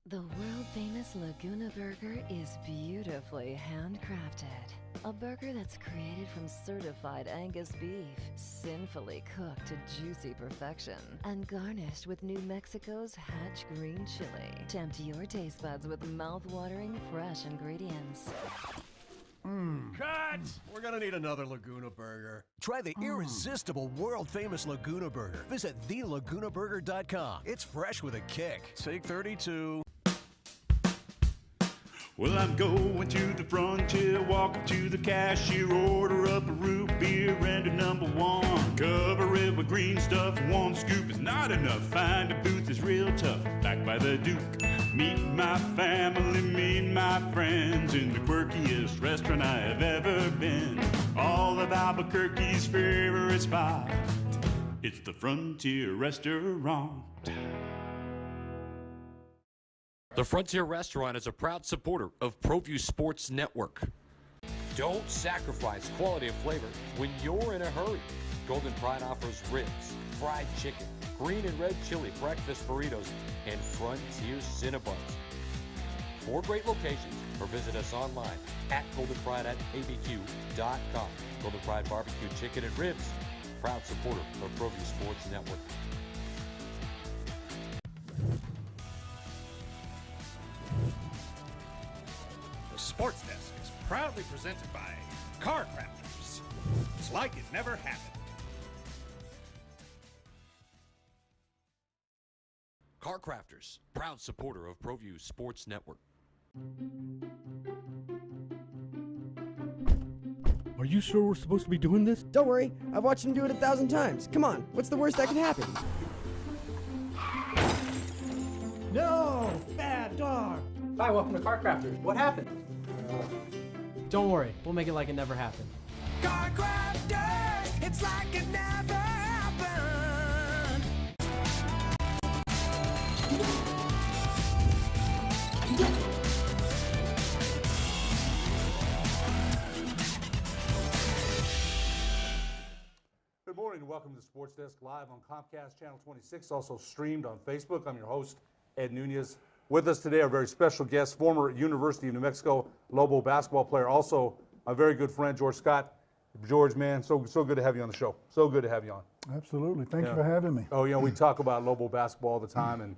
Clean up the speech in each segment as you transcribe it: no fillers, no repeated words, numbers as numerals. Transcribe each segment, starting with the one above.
The world-famous Laguna Burger is beautifully handcrafted. A burger that's created from certified Angus beef, sinfully cooked to juicy perfection, and garnished with New Mexico's Hatch green chili. Tempt your taste buds with mouth-watering fresh ingredients. Cut! We're gonna need another Laguna Burger. Try the irresistible, world-famous Laguna Burger. Visit thelagunaburger.com. It's fresh with a kick. Take 32. Well, I'm going to the frontier, walk up to the cashier, order up a root beer and a number one. Cover it with green stuff, one scoop is not enough. Find a booth is real tough, back by the Duke. Meet my family, meet my friends in the quirkiest restaurant I have ever been. All of Albuquerque's favorite spot, it's the Frontier Restaurant. The Frontier Restaurant is a proud supporter of ProView Sports Network. Don't sacrifice quality of flavor when you're in a hurry. Golden Pride offers ribs, fried chicken, green and red chili, breakfast burritos, and Frontier Cinnabons. 4 great locations, or visit us online at goldenpride@abq.com. Golden Pride Barbecue Chicken and Ribs, proud supporter of ProView Sports Network. The Sports Desk is proudly presented by Car Crafters. It's like it never happened. Car Crafters, proud supporter of ProView Sports Network. Are you sure we're supposed to be doing this? Don't worry, I've watched him do it 1,000 times. Come on, what's the worst that can happen? No! Bad dog! Hi, welcome to Car Crafters. What happened? Don't worry, we'll make it like it never happened. Car Crafters, it's like it never happened. Good morning and welcome to the Sports Desk live on Comcast Channel 26, also streamed on Facebook. I'm your host, Ed Nunez. With us today, our very special guest, former University of New Mexico Lobo basketball player, also my very good friend, George Scott. George, man, so good to have you on the show. So good to have you on. Absolutely. Thanks for having me. Oh, we talk about Lobo basketball all the time, and,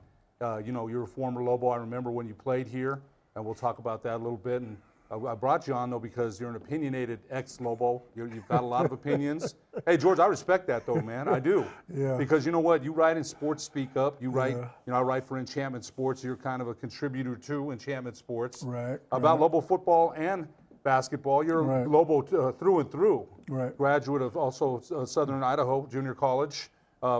you're a former Lobo. I remember when you played here, and we'll talk about that a little bit. And I brought you on, though, because you're an opinionated ex-Lobo. You've got a lot of opinions. Hey, George, I respect that, though, man. I do. Yeah. Because you know what? You write in Sports Speak Up. You write, I write for Enchantment Sports. You're kind of a contributor to Enchantment Sports. Right. About Lobo football and basketball. You're a Lobo through and through. Right. Graduate of also Southern Idaho Junior College.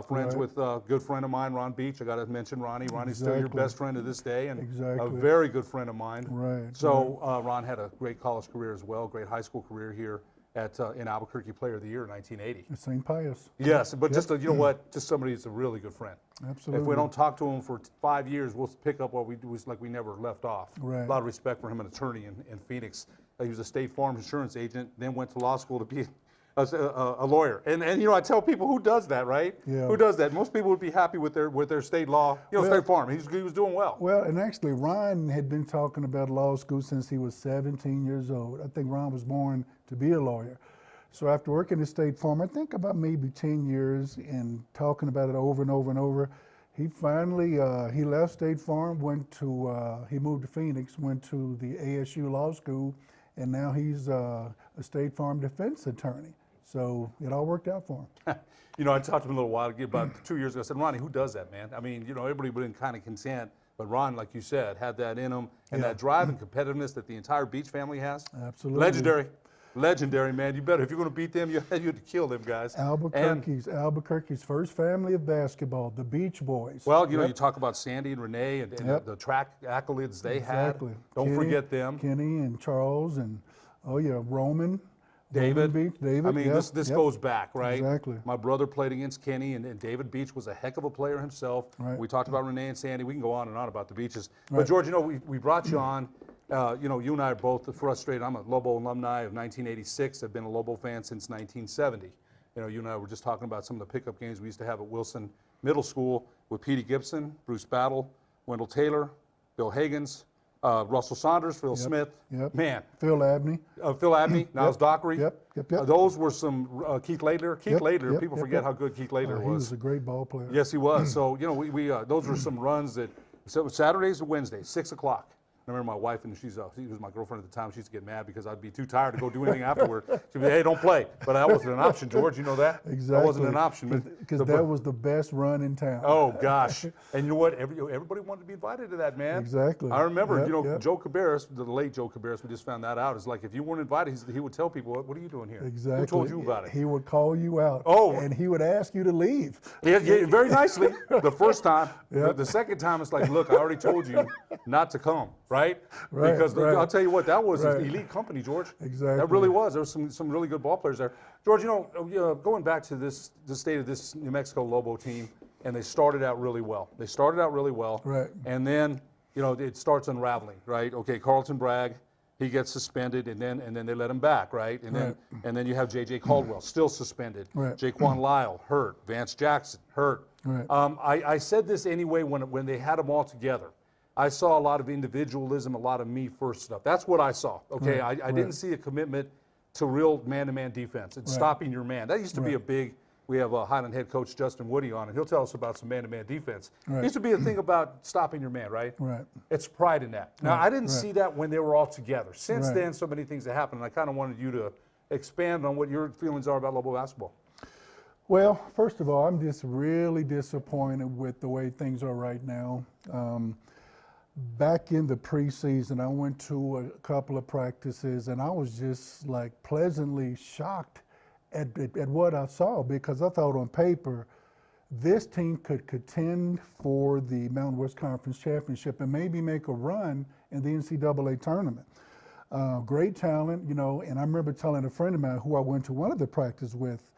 Friends with a good friend of mine, Ron Beach. I got to mention Ronnie. Ronnie's still your best friend to this day, and a very good friend of mine. Right. So Ron had a great college career as well, great high school career here at in Albuquerque Player of the Year in 1980. At St. Pius. Yes, but just you know what, just somebody who's a really good friend. Absolutely. If we don't talk to him for 5 years, we'll pick up what we do. It's like we never left off. Right. A lot of respect for him, an attorney in Phoenix. He was a State Farm insurance agent, then went to law school to be a lawyer. And I tell people, who does that, right? Yeah. Who does that? Most people would be happy with their state law, State Farm. He was doing well. Well, and actually, Ron had been talking about law school since he was 17 years old. I think Ron was born to be a lawyer. So after working at State Farm, I think about maybe 10 years and talking about it over and over and over, he finally, he left State Farm, he moved to Phoenix, went to the ASU Law School, and now he's a State Farm defense attorney. So it all worked out for him. I talked to him a little while ago, about 2 years ago. I said, Ronnie, who does that, man? I mean, everybody would have been kind of content, but Ron, like you said, had that in him, and that drive and competitiveness that the entire Beach family has. Absolutely. Legendary, man. You better, if you're going to beat them, you had to kill them guys. Albuquerque's first family of basketball, the Beach Boys. Well, you talk about Sandy and Renee and the track accolades they had. Don't forget them. Kenny and Charles and, Roman. David. David. I mean, this goes back, right? Exactly. My brother played against Kenny, and David Beach was a heck of a player himself. Right. We talked about Renee and Sandy. We can go on and on about the Beaches. Right. But, George, we brought you on. You and I are both frustrated. I'm a Lobo alumni of 1986. I've been a Lobo fan since 1970. You and I were just talking about some of the pickup games we used to have at Wilson Middle School with Petey Gibson, Bruce Battle, Wendell Taylor, Bill Higgins, Russell Saunders, Phil Smith. Yep. Man. Phil Abney. Phil Abney, Niles Dockery. Yep. Those were some Keith Laettler. People forget how good Keith Laettler was. He was a great ball player. Yes, he was. So, you know, we those were some runs that, so Saturdays and Wednesdays, 6 o'clock. I remember my wife, and she was my girlfriend at the time. She used to get mad because I'd be too tired to go do anything afterward. She'd be, hey, don't play. But that wasn't an option, George. You know that? Exactly. That wasn't an option. Because that was the best run in town. Oh, gosh. And you know what? Everybody wanted to be invited to that, man. Exactly. I remember, Joe Cabarrus, the late Joe Cabarrus, we just found that out. It's like if you weren't invited, he would tell people, what are you doing here? Exactly. Who told you about it? He would call you out. Oh. And he would ask you to leave. Yeah, very nicely the first time. The second time, it's like, look, I already told you not to come, right? Because I'll tell you what, that was an elite company, George. Exactly. That really was. There was some really good ball players there. George, you know, going back to the state of this New Mexico Lobo team, and they started out really well. Right. And then, you know, it starts unraveling, right? Okay, Carlton Bragg, he gets suspended, and then they let him back, right? And then you have J.J. Caldwell, still suspended. Right. Jaquan Lyle, hurt. Vance Jackson, hurt. Right. I said this anyway when they had them all together. I saw a lot of individualism, a lot of me first stuff. That's what I saw. Okay, I didn't see a commitment to real man-to-man defense and stopping your man. That used to be a big. We have a Highland head coach Justin Woody on, and he'll tell us about some man-to-man defense. It used to be a thing about stopping your man, right? Right. It's pride in that. Now I didn't see that when they were all together. Since then, so many things have happened, and I kind of wanted you to expand on what your feelings are about Lobo basketball. Well, first of all, I'm just really disappointed with the way things are right now. Back in the preseason, I went to a couple of practices, and I was just like pleasantly shocked at what I saw, because I thought on paper this team could contend for the Mountain West Conference Championship and maybe make a run in the NCAA tournament. Great talent, you know, and I remember telling a friend of mine who I went to one of the practices with,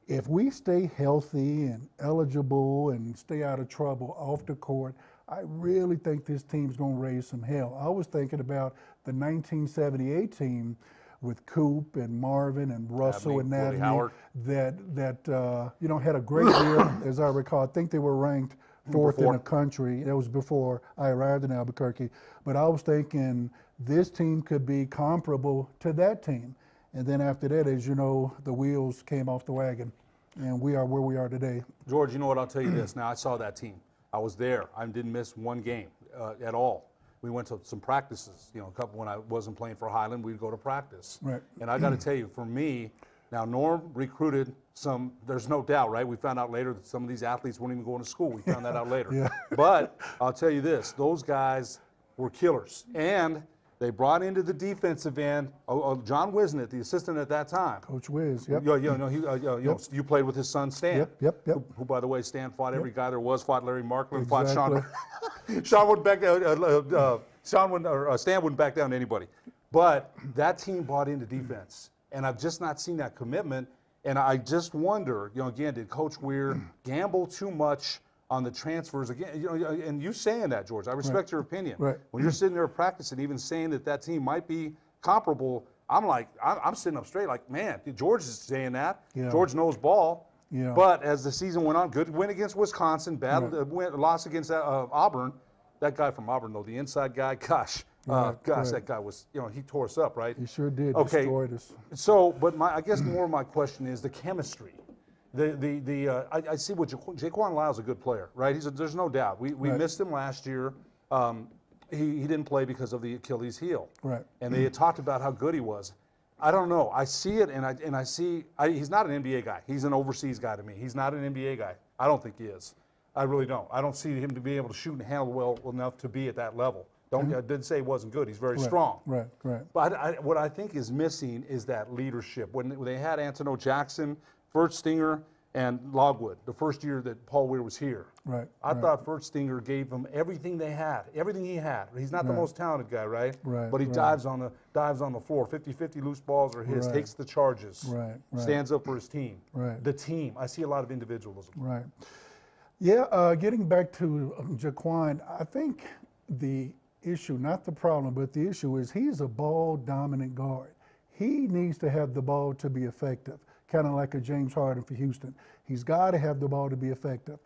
if we stay healthy and eligible and stay out of trouble off the court, I really think this team's going to raise some hell. I was thinking about the 1978 team with Coop and Marvin and Russell and Navney that you know, had a great year, as I recall. I think they were ranked fourth in the country. That was before I arrived in Albuquerque. But I was thinking this team could be comparable to that team. And then after that, as you know, the wheels came off the wagon, and we are where we are today. George, you know what? I'll tell you this. Now, I saw that team. I was there. I didn't miss one game at all. We went to some practices. You know, a couple when I wasn't playing for Highland, we'd go to practice. Right. And I got to tell you, for me, now Norm recruited some. There's no doubt, right? We found out later that some of these athletes weren't even going to school. We found that out later. Yeah. But I'll tell you this: those guys were killers, and they brought into the defensive end John Wisnett, the assistant at that time. Coach Wiz, yep. You played with his son Stan. Yep. Who, by the way, Stan fought every guy there was. Fought Larry Markland. Fought Sean. Sean wouldn't back down. Stan wouldn't back down to anybody. But that team bought into defense, and I've just not seen that commitment. And I just wonder, you know, again, did Coach Weir gamble too much on the transfers again? You know, and you saying that, George, I respect your opinion. Right. When you're sitting there practicing, even saying that team might be comparable, I'm like, I'm sitting up straight, like, man, George is saying that. Yeah. George knows ball. Yeah. But as the season went on, good win against Wisconsin, loss against Auburn. That guy from Auburn, though, the inside guy, that guy was, you know, he tore us up, right? He sure did. Okay. Destroyed us. So, but I guess more of my question is the chemistry. I see what Jaquan Lyle's a good player, right? There's no doubt. We missed him last year. He didn't play because of the Achilles heel. Right. And they had talked about how good he was. I don't know. I see it, and I see he's not an NBA guy. He's an overseas guy to me. He's not an NBA guy. I don't think he is. I really don't. I don't see him to be able to shoot and handle well enough to be at that level. I didn't say he wasn't good. He's very strong. Right. But what I think is missing is that leadership. When they had Antono Jackson, Furtstinger, and Logwood, the first year that Paul Weir was here. Right. I thought Furtstinger gave them everything he had. He's not the most talented guy, right? Right. But he dives on the floor. 50-50 loose balls are his. Takes the charges. Right. Stands up for his team. Right. The team. I see a lot of individualism. Right. Yeah. Getting back to Jaquan, I think the issue, not the problem, but the issue is he's a ball-dominant guard. He needs to have the ball to be effective, kind of like a James Harden for Houston. He's got to have the ball to be effective.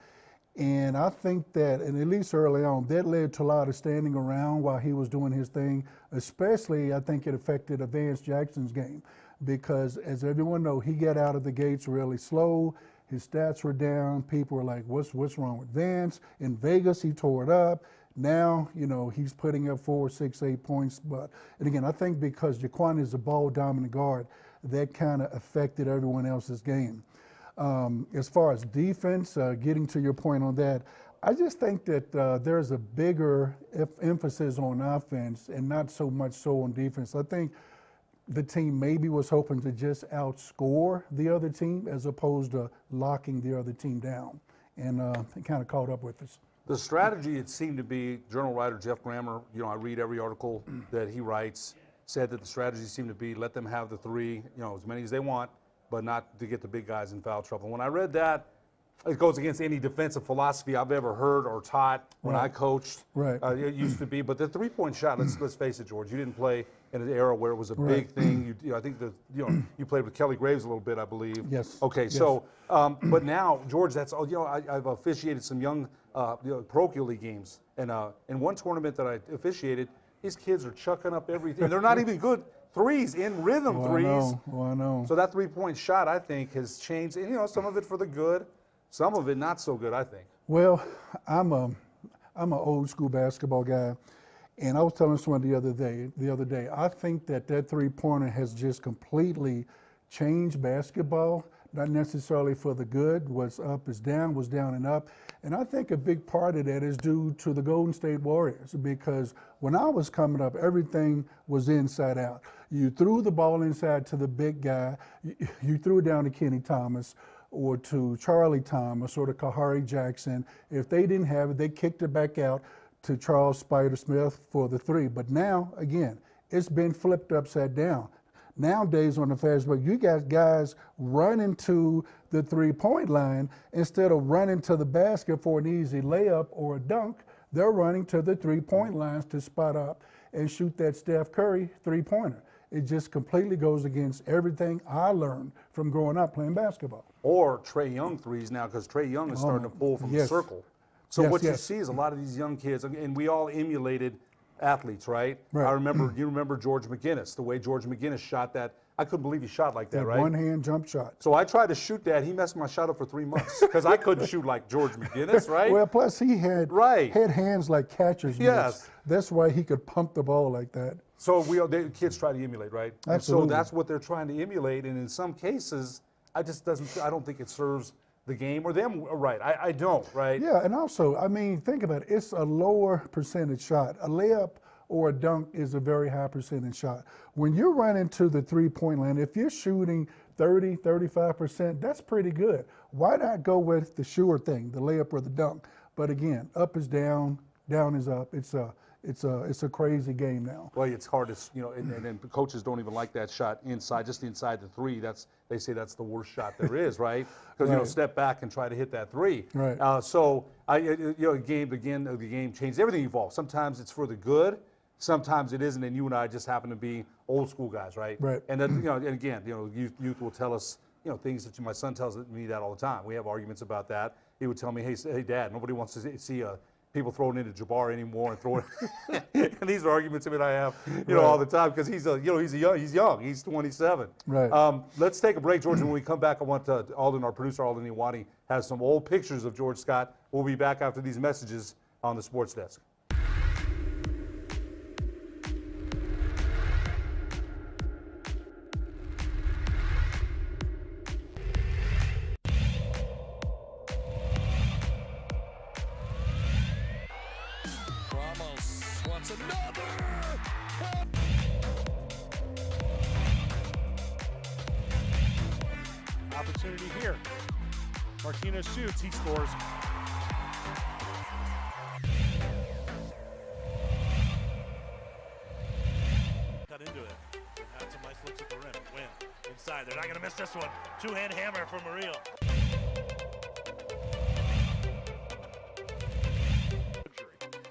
And I think that, and at least early on, that led to a lot of standing around while he was doing his thing. Especially, I think it affected Vance Jackson's game because, as everyone knows, he got out of the gates really slow. His stats were down. People were like, what's wrong with Vance? In Vegas, he tore it up. Now, you know, he's putting up 4, 6, 8 points. But, and again, I think because Jaquan is a ball-dominant guard, that kind of affected everyone else's game. As far as defense, getting to your point on that, I just think that there's a bigger emphasis on offense and not so much so on defense. I think the team maybe was hoping to just outscore the other team as opposed to locking the other team down, and it kind of caught up with us. The strategy, it seemed to be, journal writer Jeff Grammer, you know, I read every article that he writes, said that the strategy seemed to be let them have the three, you know, as many as they want, but not to get the big guys in foul trouble. When I read that, it goes against any defensive philosophy I've ever heard or taught when I coached. Right. It used to be, but the three-point shot. Let's face it, George. You didn't play in an era where it was a big thing. You know, I think you played with Kelly Graves a little bit, I believe. Yes. Okay. Yes. So, but now, George, that's you know, I've officiated some young parochial league games, and in one tournament that I officiated, these kids are chucking up everything. They're not even good threes, in rhythm threes. I know. So that three-point shot, I think, has changed. And, you know, some of it for the good, some of it not so good, I think. Well, I'm an old school basketball guy, and I was telling someone the other day, I think that three-pointer has just completely changed basketball, not necessarily for the good. What's up is down, what's down and up. And I think a big part of that is due to the Golden State Warriors, because when I was coming up, everything was inside out. You threw the ball inside to the big guy, you threw it down to Kenny Thomas or to Charlie Thomas or to Kahari Jackson. If they didn't have it, they kicked it back out to Charles Spider-Smith for the three. But now, again, it's been flipped upside down. Nowadays on the fast break, you got guys running to the three-point line instead of running to the basket for an easy layup or a dunk. They're running to the three-point lines to spot up and shoot that Steph Curry three-pointer. It just completely goes against everything I learned from growing up playing basketball. Or Trae Young threes now, because Trae Young is starting to pull from the circle. So what you see is a lot of these young kids, and we all emulated athletes, right? I remember, you remember George McGinnis, the way George McGinnis shot that. I couldn't believe he shot like that, right? One-hand jump shot. So I tried to shoot that. He messed my shot up for 3 months because I couldn't shoot like George McGinnis, right? Well, plus he had hands like catcher's mitts. That's why he could pump the ball like that. So kids try to emulate, right? Absolutely. And so that's what they're trying to emulate, and in some cases, I don't think it serves the game or them right. I don't, right? Yeah, and also, I mean, think about it. It's a lower percentage shot. A layup or a dunk is a very high percentage shot. When you're running to the three-point line, if you're shooting 30, 35%, that's pretty good. Why not go with the sure thing, the layup or the dunk? But again, up is down, down is up. It's a crazy game now. Well, it's hard to, you know, and then coaches don't even like that shot inside, just inside the three. They say that's the worst shot there is, right? Because, you know, step back and try to hit that three. Right. The game changes. Everything evolves. Sometimes it's for the good. Sometimes it isn't, and you and I just happen to be old school guys, right? Right. And then, you know, and again, you know, youth will tell us, you know, things that my son tells me that all the time. We have arguments about that. He would tell me, hey, Dad, nobody wants to see people throwing into Jabbar anymore and throwing. And these are arguments I have, you know, all the time because he's young. He's 27. Right. Let's take a break, George. And when we come back, I want Alden, our producer, Alden Iwani, has some old pictures of George Scott. We'll be back after these messages on the Sports Desk. Opportunity here. Martinez shoots, he scores. Cut into it. Had some nice looks at the rim. Win. Inside. They're not going to miss this one. Two-hand hammer from Murillo.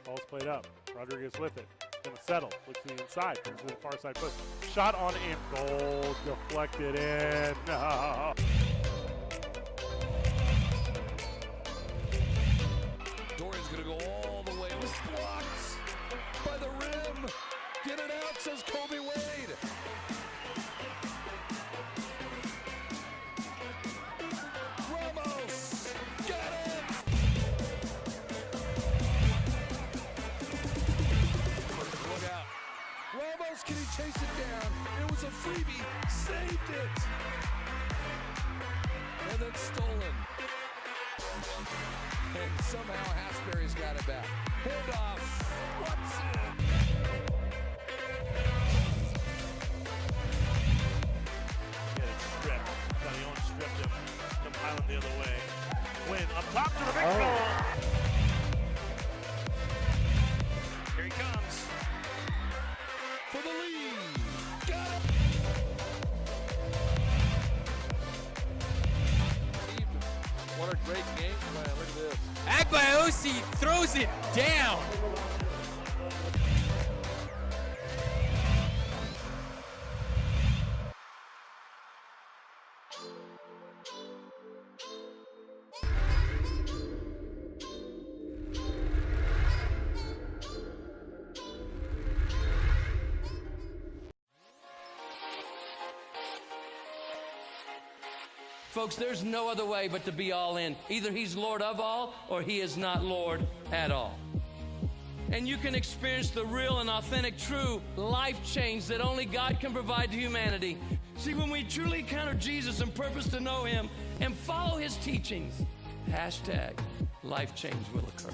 Ball's played up. Rodriguez with it. Gonna settle. Looks to the inside. Comes to the far side push. Shot on and goal. Deflected in. No. and then stolen. And somehow Hasbury's got it back. Handoff. Watson. Get it stripped. Galeon stripped him. Come Highland the other way. Win up top to the big goal. Here he comes. For the lead. Got it. What a great game plan. Look at this. Agbayosi throws it down. Folks, there's no other way but to be all in. Either he's Lord of all or he is not Lord at all. And you can experience the real and authentic, true life change that only God can provide to humanity. See, when we truly encounter Jesus and purpose to know him and follow his teachings, hashtag life change will occur.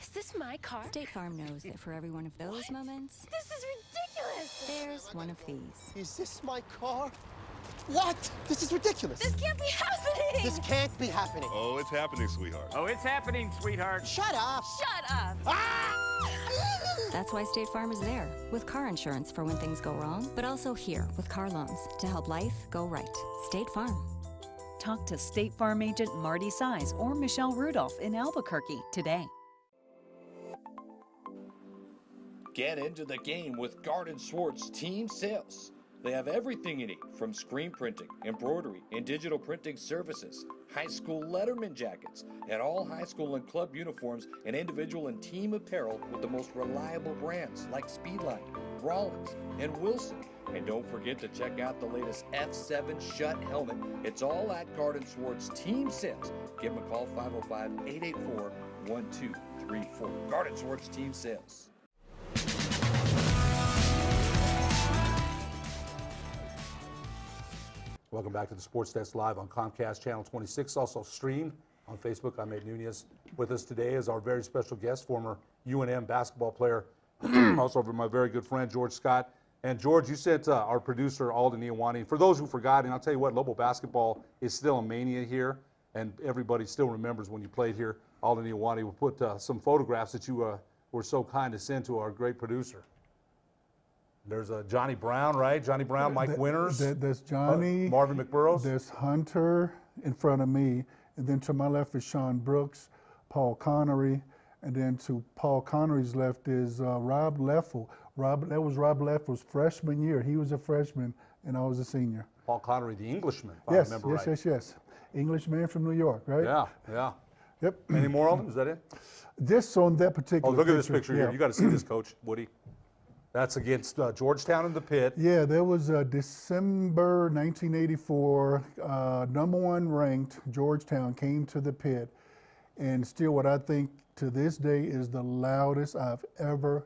Is this my car? State Farm knows that for every one of those moments, This is ridiculous! there's one of these. Is this my car? What? This is ridiculous. This can't be happening! This can't be happening. Oh, it's happening, sweetheart. Oh, it's happening, sweetheart. Shut up. Shut up! That's why State Farm is there, with car insurance for when things go wrong, but also here with car loans to help life go right. State Farm. Talk to State Farm agent Marty Size or Michelle Rudolph in Albuquerque today. Get into the game with Garden Swartz Team Sales. They have everything you need, from screen printing, embroidery, and digital printing services, high school letterman jackets, and all high school and club uniforms, and individual and team apparel with the most reliable brands like Speedline, Rawlins, and Wilson. And don't forget to check out the latest F7 Shut helmet. It's all at Garden Swartz Team Sales. Give them a call, 505-884-1234. Garden Swartz Team Sales. Welcome back to the Sports Desk Live on Comcast Channel 26, also streamed on Facebook. I'm Ed Nunez. With us today is our very special guest, former UNM basketball player, also my very good friend, George Scott. And George, you sent our producer, Alden Iowani. For those who forgot, and I'll tell you what, Lobo basketball is still a mania here, and everybody still remembers when you played here. Alden Iowani will put some photographs that you were so kind to send to our great producer. There's Johnny Brown, right? Johnny Brown, Mike Winters. There's Johnny. Marvin McBurrows. There's Hunter in front of me. And then to my left is Sean Brooks, Paul Connery. And then to Paul Connery's left is Rob Leffel. That was Rob Leffel's freshman year. He was a freshman, and I was a senior. Paul Connery, the Englishman, if yes, I remember right. Yes. Englishman from New York, right? Yeah. Yep. Any more of them? Is that it? Just on that particular Oh, look at this picture yeah. here. You got to see this, Coach Woody. That's against Georgetown in the pit. Yeah, that was December 1984. #1 ranked Georgetown came to the pit, and still what I think to this day is the loudest I've ever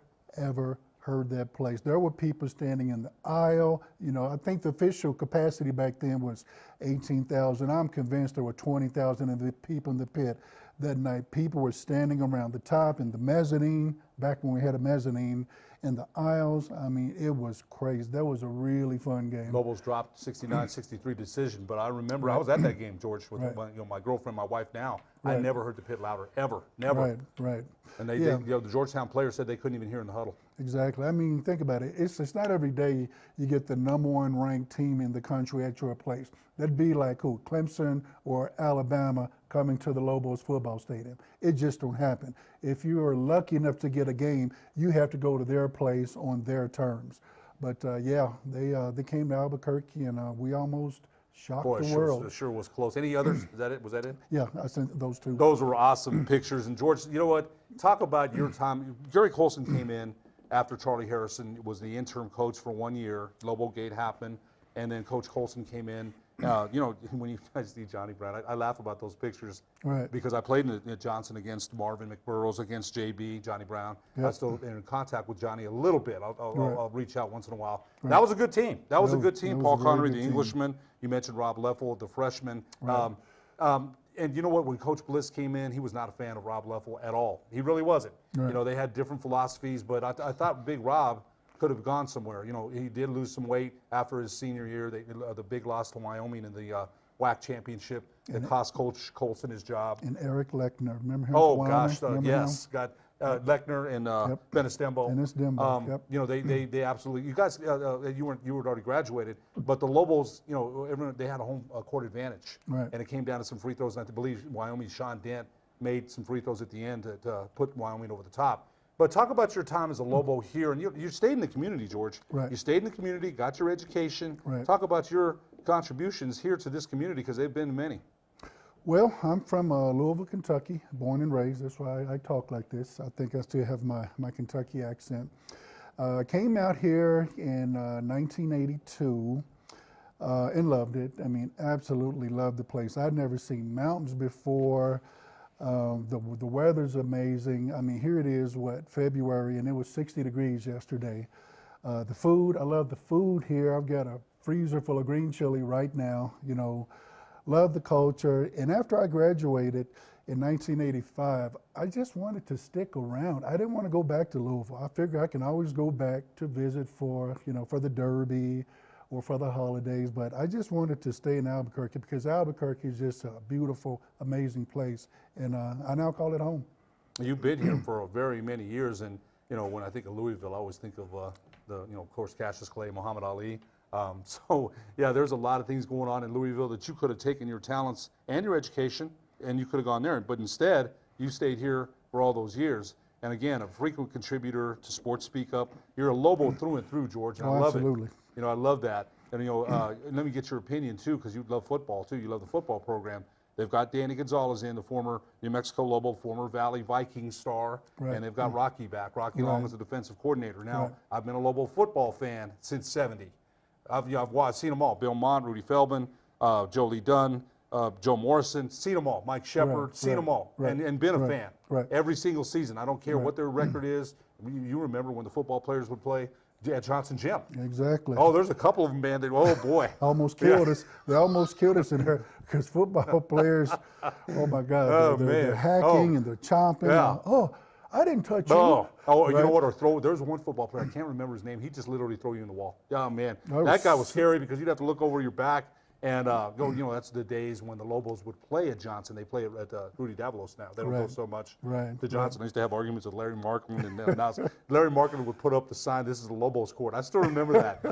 heard that place. There were people standing in the aisle. You know, I think the official capacity back then was 18,000. I'm convinced there were 20,000 of the people in the pit that night. People were standing around the top in the mezzanine, back when we had a mezzanine, in the aisles. I mean, it was crazy. That was a really fun game. Lobos dropped 69-63 decision, but I remember I was at that game, George, with my girlfriend, my wife now. I never heard the pit louder, ever, never. Right. And the Georgetown players said they couldn't even hear in the huddle. Exactly. I mean, think about it. It's not every day you get the #1 ranked team in the country at your place. That'd be like who? Clemson or Alabama coming to the Lobos football stadium. It just don't happen. If you are lucky enough to get a game, you have to go to their place on their terms. But they came to Albuquerque, and we almost shocked the world. It sure was close. Any others? Is that it? Was that it? Yeah, I sent those two. Those were awesome pictures. And George, you know what? Talk about your time. Gary Colson came in after Charlie Harrison was the interim coach for 1 year. Lobo Gate happened, and then Coach Colson came in, You know, when you guys see Johnny Brown, I laugh about those pictures Right. because I played in Johnson against Marvin McBurrows, against JB, Johnny Brown. Yep. I'm still in contact with Johnny a little bit. I'll reach out once in a while. Right. That was a good team. That was a good team. that was Paul a very Connery, good the team. Englishman. You mentioned Rob Leffel, the freshman. Right. And you know what? When Coach Bliss came in, he was not a fan of Rob Leffel at all. He really wasn't. Right. You know, they had different philosophies, but I thought Big Rob could have gone somewhere. You know, he did lose some weight after his senior year. The big loss to Wyoming in the WAC championship that cost Coach Colson his job. And Eric Lechner, remember him? Oh from gosh, Wyoming? Remember yes, him? got Lechner and Benestembo. Benestembo, You know, they absolutely. You guys, you were already graduated, but the Lobos, you know, they had a home court advantage, Right. and it came down to some free throws. And I believe Wyoming's Sean Dent made some free throws at the end to put Wyoming over the top. But talk about your time as a Lobo here, and you stayed in the community, George. Right. You stayed in the community, got your education. Right. Talk about your contributions here to this community, because they've been many. Well, I'm from Louisville, Kentucky, born and raised. That's why I talk like this. I think I still have my Kentucky accent. I came out here in 1982 and loved it. I mean, absolutely loved the place. I'd never seen mountains before. The weather's amazing. I mean, here it is, February, and it was 60 degrees yesterday. The food, I love the food here. I've got a freezer full of green chili right now, you know. Love the culture. And after I graduated in 1985, I just wanted to stick around. I didn't want to go back to Louisville. I figured I can always go back to visit for the Derby or for the holidays, but I just wanted to stay in Albuquerque because Albuquerque is just a beautiful, amazing place, and I now call it home. You've been here for very many years, and you know, when I think of Louisville, I always think of of course, Cassius Clay, Muhammad Ali. So yeah, there's a lot of things going on in Louisville that you could have taken your talents and your education, and you could have gone there. But instead, you stayed here for all those years. And again, a frequent contributor to Sports Speak Up. You're a Lobo through and through, George, and I love absolutely. it. You know, I love that. And you know, let me get your opinion too, because you love football too. You love the football program. They've got Danny Gonzalez in, the former New Mexico Lobo, former Valley Viking star, Right. and they've got Rocky back. Rocky Long Right. is the defensive coordinator. Now, Right. I've been a Lobo football fan since '70. I've seen them all. Bill Mont, Rudy Feldman, Joe Lee Dunn, Joe Morrison, seen them all. Mike Shepard, Right, seen them all, right, and been a right, fan. right. Every single season. I don't care Right. what their record is. You remember when the football players would play at Johnson Gym. Exactly. Oh, there's a couple of them, man. Oh, boy. Almost killed us. They almost killed us in there because football players, oh my God, Oh, they're man. hacking and they're chomping. Yeah. Oh, I didn't touch you. Oh, you know Right? what? Or there's one football player, I can't remember his name. He just literally throw you in the wall. Oh, man. That That guy was was- scary because you'd have to look over your back and go, you know, that's the days when the Lobos would play at Johnson. They play at Rudy Davalos now. They don't go Right. so much Right, to Johnson. I used to have arguments with Larry Markman, and now Larry Markman would put up the sign, "This is the Lobos court." I still remember that.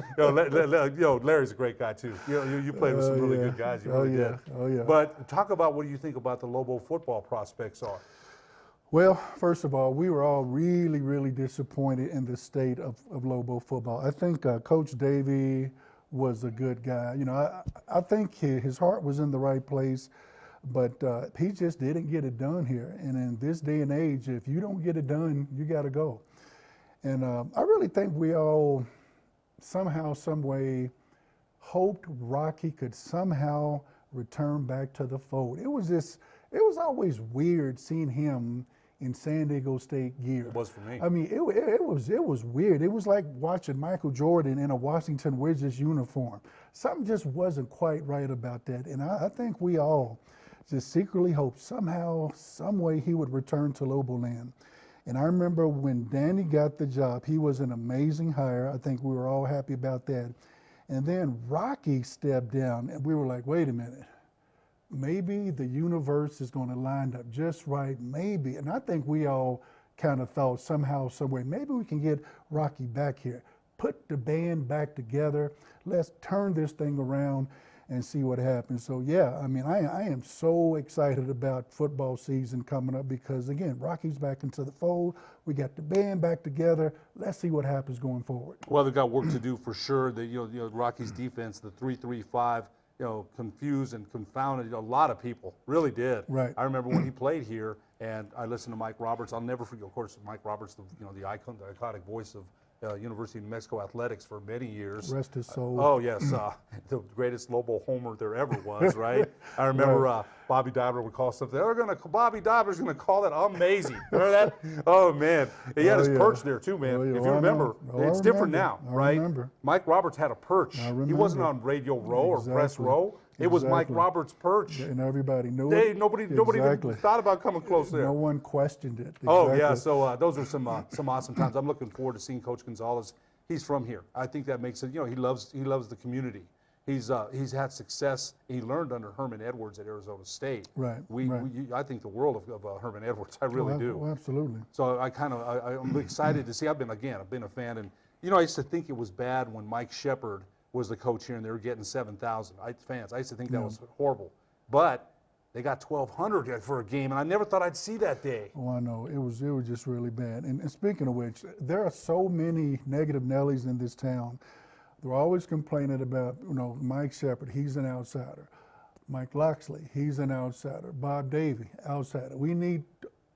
Larry's a great guy, too. You played with some really good guys. You really did. Oh, yeah. But talk about what you think about the Lobo football prospects are. Well, first of all, we were all really, really disappointed in the state of Lobo football. I think Coach Davey was a good guy. You know, I think his heart was in the right place, but he just didn't get it done here. And in this day and age, if you don't get it done, you got to go. And I really think we all somehow, some way, hoped Rocky could somehow return back to the fold. It was always weird seeing him in San Diego State gear. It was for me. I mean, it was weird. It was like watching Michael Jordan in a Washington Wizards uniform. Something just wasn't quite right about that. And I think we all just secretly hoped somehow, some way he would return to Lobo land. And I remember when Danny got the job, he was an amazing hire. I think we were all happy about that. And then Rocky stepped down, and we were like, wait a minute. Maybe the universe is going to line up just right, maybe. And I think we all kind of thought somehow, some way, maybe we can get Rocky back here. Put the band back together. Let's turn this thing around and see what happens. So yeah, I mean, I am so excited about football season coming up because, again, Rocky's back into the fold. We got the band back together. Let's see what happens going forward. Well, they've got work to do for sure. Rocky's defense, the 3-3-5, confused and confounded a lot of people. Really did. Right. I remember when he played here, and I listened to Mike Roberts. I'll never forget. Of course, Mike Roberts, the iconic voice of University of New Mexico athletics for many years. Rest his soul. Oh, yes. The greatest Lobo homer there ever was, right? I remember Bobby Dobler would call something. Bobby Dobler's going to call that amazing. Remember that? Oh, man. He had his perch there, too, man. If you remember, it's different now, right? Mike Roberts had a perch. He wasn't on Radio Row or Press Row. It was Mike Roberts' perch. And everybody knew it. Nobody even thought about coming close there. No one questioned it. Exactly. Oh, yeah. So those are some awesome times. I'm looking forward to seeing Coach Gonzalez. He's from here. I think that makes it, he loves the community. He's had success. He learned under Herman Edwards at Arizona State. Right. I think the world of Herman Edwards. I really do. Oh, absolutely. So I'm excited to see. I've been a fan. And, I used to think it was bad when Mike Shepard was the coach here and they were getting 7,000 fans. I used to think that was horrible. But they got 1,200 for a game, and I never thought I'd see that day. Oh, I know. It was just really bad. And speaking of which, there are so many negative Nellies in this town. They're always complaining about, Mike Shepard, he's an outsider. Mike Loxley, he's an outsider. Bob Davie, outsider. We need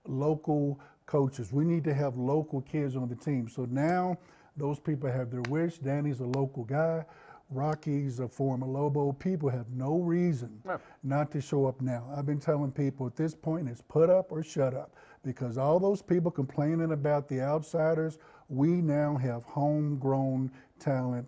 local coaches. We need to have local kids on the team. So now those people have their wish. Danny's a local guy. Rocky's a former Lobo. People have no reason not to show up now. I've been telling people at this point it's put up or shut up, because all those people complaining about the outsiders, we now have homegrown talent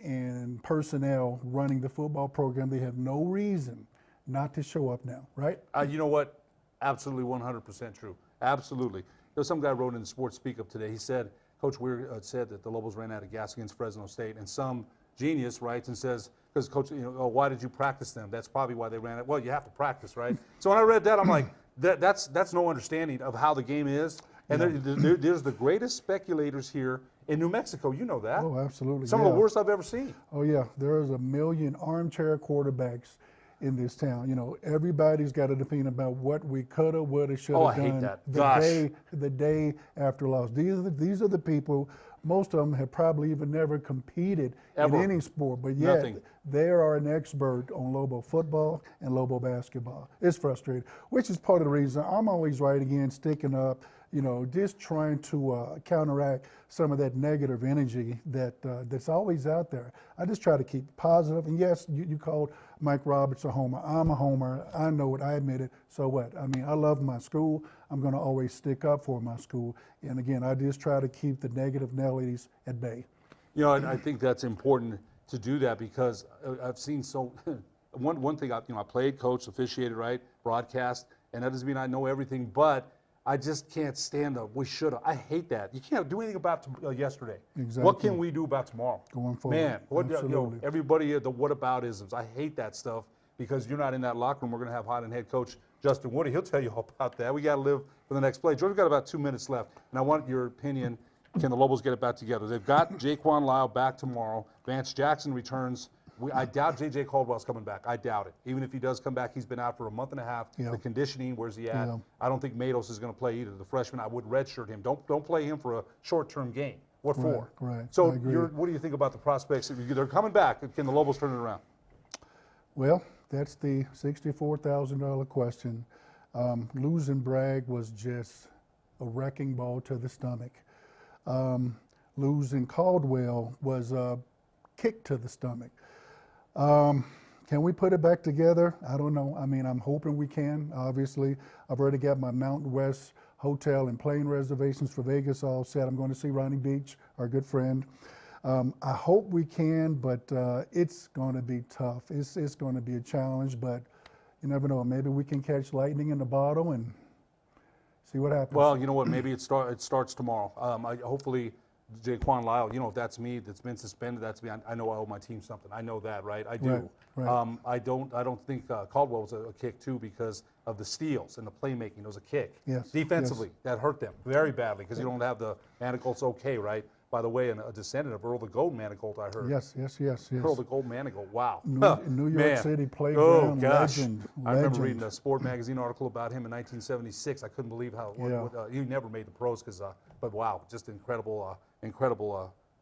and personnel running the football program. They have no reason not to show up now, right? You know what? Absolutely 100% true. Absolutely. Some guy wrote in the Sports Speak Up today. He said, Coach Weir said that the Lobos ran out of gas against Fresno State, and some genius writes and says, because Coach, why did you practice them? That's probably why they ran it. Well, you have to practice, right? So when I read that, I'm like, that's no understanding of how the game is. And there's the greatest speculators here in New Mexico. You know that. Oh, absolutely. Some of the worst I've ever seen. Oh, yeah. There's a million armchair quarterbacks in this town. Everybody's got an opinion about what we coulda, woulda, shoulda done. I hate that. The day after loss. These are the people. Most of them have probably even never competed in any sport, but yet they are an expert on Lobo football and Lobo basketball. It's frustrating, which is part of the reason I'm always right again, sticking up, just trying to counteract some of that negative energy that's always out there. I just try to keep positive. And yes, you called Mike Roberts a homer. I'm a homer. I know it. I admit it. So what? I mean, I love my school. I'm going to always stick up for my school. And again, I just try to keep the negative Nellies at bay. I think that's important to do that, because I've seen one thing, I played, coached, officiated, right, broadcast, and that doesn't mean I know everything, but I just can't stand up. We should have. I hate that. You can't do anything about yesterday. Exactly. What can we do about tomorrow? Going forward. Man, everybody, the whataboutisms. I hate that stuff, because you're not in that locker room. We're going to have hot-and head coach Justin Woody. He'll tell you all about that. We got to live for the next play. George, we've got about 2 minutes left, and I want your opinion. Can the Lobos get it back together? They've got Jaquan Lyle back tomorrow. Vance Jackson returns. I doubt J.J. Caldwell's coming back. I doubt it. Even if he does come back, he's been out for a month and a half. Yeah. The conditioning, where's he at? Yeah. I don't think Matos is going to play either. The freshman, I would redshirt him. Don't play him for a short-term game. What for? Right. So what do you think about the prospects? They're coming back. Can the Lobos turn it around? Well, that's the $64,000 question. Losing Bragg was just a wrecking ball to the stomach. Losing Caldwell was a kick to the stomach. Can we put it back together? I don't know. I mean, I'm hoping we can, obviously. I've already got my Mountain West hotel and plane reservations for Vegas all set. I'm going to see Ronnie Beach, our good friend. I hope we can, but it's going to be tough. It's going to be a challenge, but you never know. Maybe we can catch lightning in the bottle and see what happens. Well, you know what? Maybe it starts tomorrow. Hopefully, Jaquan Lyle, if that's me that's been suspended, that's me. I know I owe my team something. I know that, right? I do. Right. I don't think Caldwell was a kick too, because of the steals and the playmaking. It was a kick. Yes. Defensively, that hurt them very badly, because you don't have the Manigault's okay, right? By the way, a descendant of Earl the Gold Manigault, I heard. Yes. Earl the Gold Manigault. Wow. New York City playground legend. I remember reading a Sport magazine article about him in 1976. I couldn't believe how he never made the pros, but wow, just incredible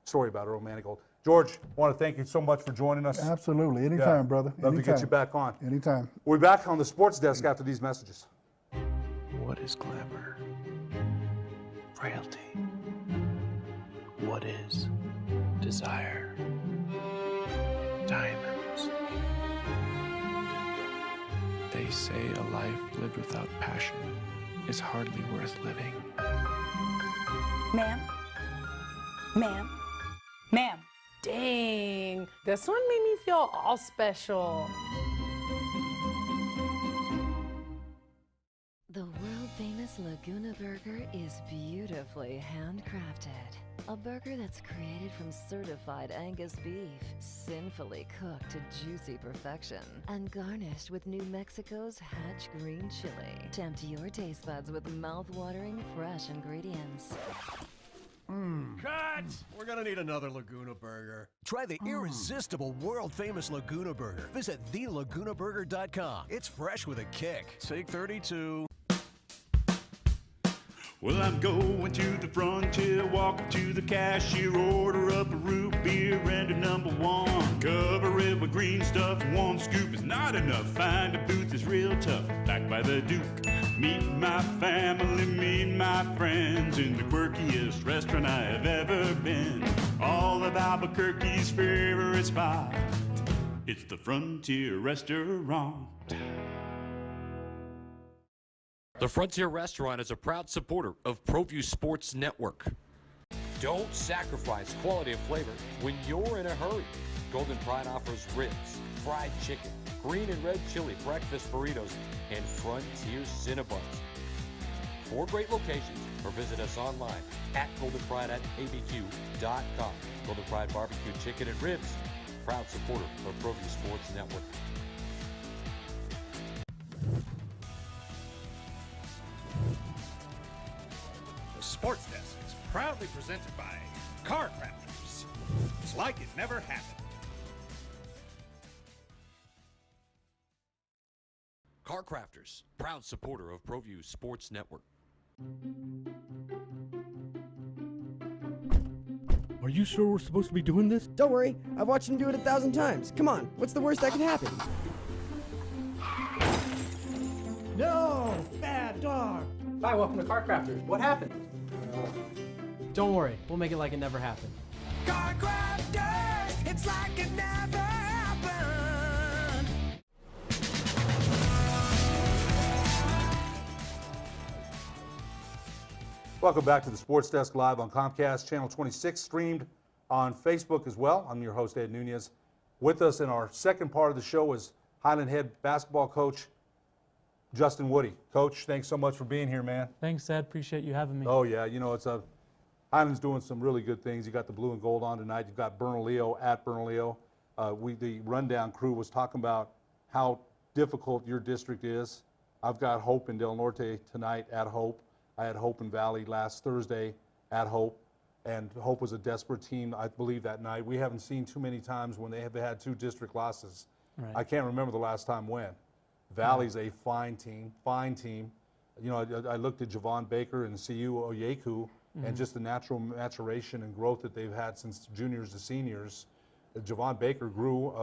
story about Earl Manigault. George, I want to thank you so much for joining us. Absolutely. Anytime, brother. Love to get you back on. Anytime. We'll be back on the sports desk after these messages. What is glamour? Frailty. What What is desire? Diamonds. They say a life lived without passion is hardly worth living. Ma'am? Ma'am? Ma'am? Dang, this one made me feel all special. The world-famous Laguna Burger is beautifully handcrafted. A burger that's created from certified Angus beef, sinfully cooked to juicy perfection, and garnished with New Mexico's Hatch green chili. Tempt your taste buds with mouth-watering fresh ingredients. Cut! We're gonna need another Laguna Burger. Try the irresistible world-famous Laguna Burger. Visit thelagunaburger.com. It's fresh with a kick. Take 32. Well, I'm going to the frontier, walking to the cashier, order up a root beer and a number one. Cover it with green stuff, one scoop is not enough. Find a booth is real tough, back by the Duke. Meet my family, meet my friends in the quirkiest restaurant I have ever been. All of Albuquerque's favorite spot, it's the Frontier Restaurant. The Frontier Restaurant is a proud supporter of ProView Sports Network. Don't sacrifice quality of flavor when you're in a hurry. Golden Pride offers ribs, fried chicken, green and red chili breakfast burritos, and Frontier Cinnabons. 4 great locations, or visit us online at goldenpride@abq.com. Golden Pride Barbecue Chicken and Ribs, proud supporter of ProView Sports Network. The Sports Desk is proudly presented by Car Crafters. It's like it never happened. Car Crafters, proud supporter of ProView Sports Network. Are you sure we're supposed to be doing this? Don't worry, I've watched him do it 1,000 times. Come on, what's the worst that could happen? No! Bad dog! Hi, welcome to Car Crafters. What happened? Don't worry, we'll make it like it never happened. Car Crafters, it's like it never happened. Welcome back to the Sports Desk live on Comcast Channel 26, streamed on Facebook as well. I'm your host, Ed Nunez. With us in our second part of the show is Highland Head basketball coach Justin Woody. Coach, thanks so much for being here, man. Thanks, Ed. Appreciate you having me. Oh, yeah. You know, Highland's doing some really good things. You got the blue and gold on tonight. You've got Bernalillo at Bernalillo. The rundown crew was talking about how difficult your district is. I've got Hope in Del Norte tonight at Hope. I had Hope in Valley last Thursday at Hope, and Hope was a desperate team, I believe, that night. We haven't seen too many times when they have had 2 district losses. Right. I can't remember the last time when. Valley's a fine team. You know, I looked at Javon Baker and CU Oyeku, and just the natural maturation and growth that they've had since juniors to seniors. Javon Baker grew,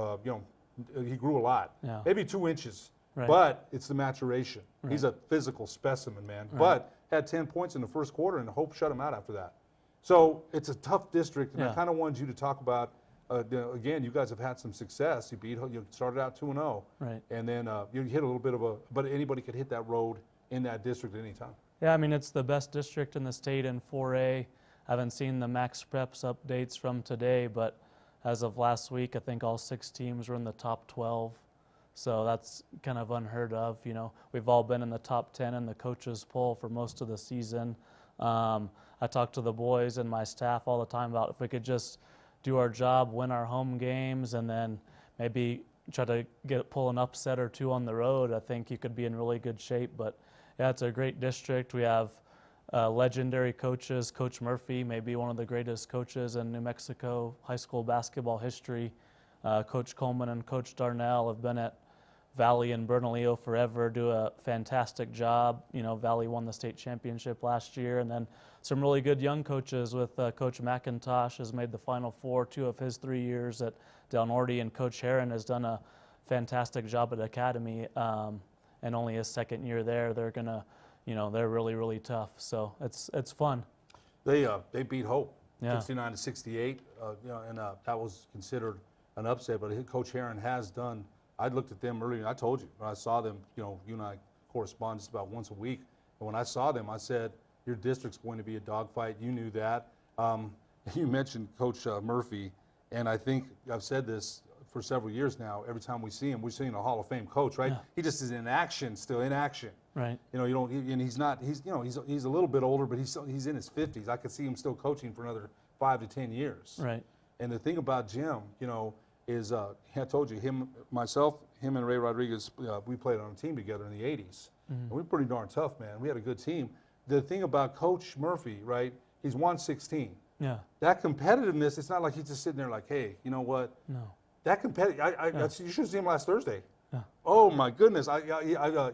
he grew a lot, maybe 2 inches, but it's the maturation. He's a physical specimen, man, but had 10 points in the first quarter, and Hope shut him out after that. So it's a tough district, and I kind of wanted you to talk about, again, you guys have had some success. You started out 2-0, and then you hit a little bit of but anybody could hit that road in that district at any time. Yeah, I mean, it's the best district in the state in 4A. I haven't seen the Max Preps updates from today, but as of last week, I think all 6 teams were in the top 12. So that's kind of unheard of. You know, we've all been in the top 10 in the coaches poll for most of the season. I talk to the boys and my staff all the time about if we could just do our job, win our home games, and then maybe try to pull an upset or 2 on the road, I think you could be in really good shape. But yeah, it's a great district. We have legendary coaches. Coach Murphy, maybe one of the greatest coaches in New Mexico high school basketball history. Coach Coleman and Coach Darnell have been at Valley and Bernalillo forever, do a fantastic job. You know, Valley won the state championship last year, and then some really good young coaches with Coach McIntosh has made the Final Four 2 of his 3 years at Del Norte, and Coach Heron has done a fantastic job at Academy, and only his 2nd year there. They're gonna, they're really, really tough. So it's fun. They beat Hope. Yeah. 69 to 68. And that was considered an upset. But Coach Herron has done. I looked at them earlier, and I told you when I saw them. You and I correspond just about once a week. And when I saw them, I said, "Your district's going to be a dogfight." You knew that. You mentioned Coach Murphy, and I think I've said this for several years now. Every time we see him, we're seeing a Hall of Fame coach, right? Yeah. He just is in action, still in action. Right. And he's not. He's a little bit older, but he's in his 50s. I could see him still coaching for another 5 to 10 years. Right. And the thing about Jim, is I told you him and Ray Rodriguez, we played on a team together in the 80s. And we were pretty darn tough, man. We had a good team. The thing about Coach Murphy, right? He's won 16. Yeah. That competitiveness, it's not like he's just sitting there like, hey, you know what? No. That competitive. Yeah. You should have seen him last Thursday. Yeah. Oh my goodness!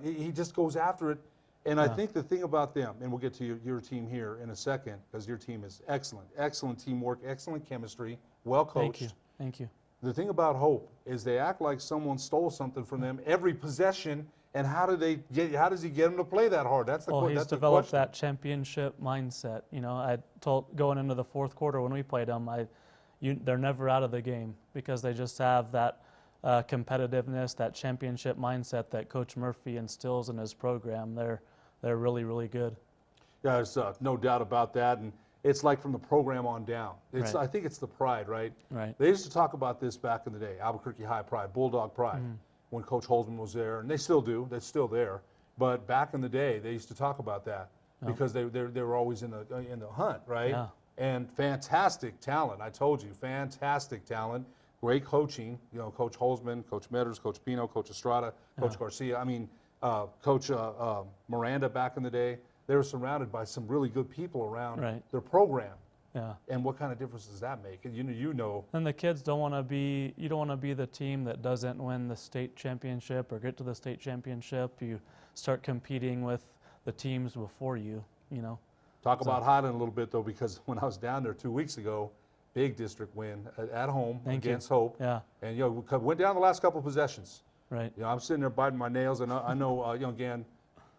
He just goes after it, and I Yeah. think the thing about them, and we'll get to your team here in a second, because your team is excellent teamwork, excellent chemistry, well coached. Thank you. The thing about Hope is they act like someone stole something from them every possession. And how does he get them to play that hard? That's the Well, that's he's the developed question. that championship mindset. I told going into the fourth quarter when we played them, they're never out of the game because they just have that competitiveness, that championship mindset that Coach Murphy instills in his program. They're really, really good. Yeah, there's no doubt about that, and it's like from the program on down. Right. I think it's the pride, right? Right. They used to talk about this back in the day, Albuquerque High pride, Bulldog pride, when Coach Holzman was there, and they still do. They're still there. But back in the day, they used to talk about that because they were always in the hunt, right? Yeah. And fantastic talent. I told you, fantastic talent. Great coaching. Coach Holzman, Coach Metters, Coach Pino, Coach Estrada, Coach Garcia. I mean, Coach Miranda back in the day. They were surrounded by some really good people around their program. Yeah. And what kind of difference does that make? And you know. And the kids don't want to be. You don't want to be the team that doesn't win the state championship or get to the state championship. You start competing with the teams before you. Talk about Highland a little bit though, because when I was down there 2 weeks ago, big district win at home against Hope. Yeah. And we went down the last couple of possessions. Right. I'm sitting there biting my nails, and I know again,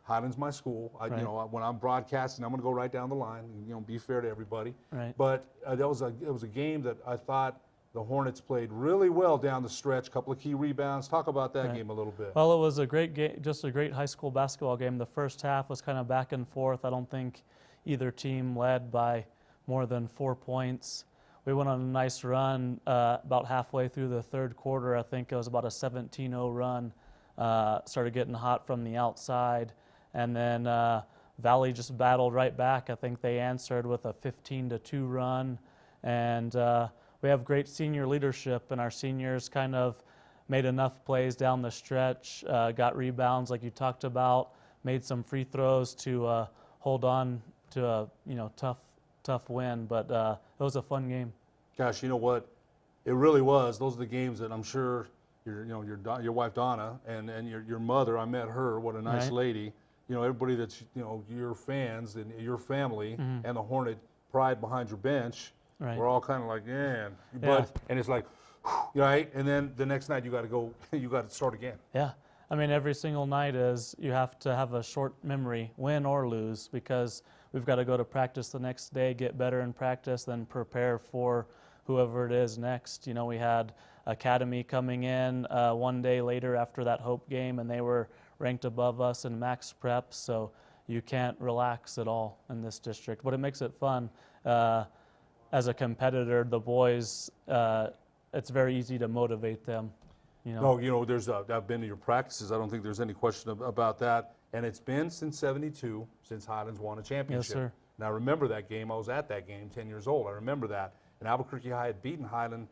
Highland's my school. When I'm broadcasting, I'm going to go right down the line. And, be fair to everybody. Right. But it was a game that I thought the Hornets played really well down the stretch. A couple of key rebounds. Talk about that game a little bit. Well, it was a great game, just a great high school basketball game. The first half was kind of back and forth. I don't think either team led by more than 4 points. We went on a nice run about halfway through the third quarter. I think it was about a 17-0 run. Started getting hot from the outside. And then Valley just battled right back. I think they answered with a 15-2 run. And we have great senior leadership, and our seniors kind of made enough plays down the stretch, got rebounds like you talked about, made some free throws to hold on to a tough win. But it was a fun game. Gosh, you know what? It really was. Those are the games that I'm sure your wife Donna and your mother. I met her. What a nice lady. Everybody that's your fans and your family and the Hornet pride behind your bench. Right. We're all kind of like, man. But and it's like, right? And then the next night you got to go. You got to start again. Yeah. I mean, every single night you have to have a short memory, win or lose, because we've got to go to practice the next day, get better in practice, then prepare for whoever it is next. We had Academy coming in one day later after that Hope game, and they were ranked above us in max prep, so you can't relax at all in this district. But it makes it fun. As a competitor, the boys, it's very easy to motivate them. No, I've been to your practices. I don't think there's any question about that. And it's been since '72 since Highlands won a championship. Yes, sir. And I remember that game. I was at that game, 10 years old. I remember that. And Albuquerque High had beaten Highland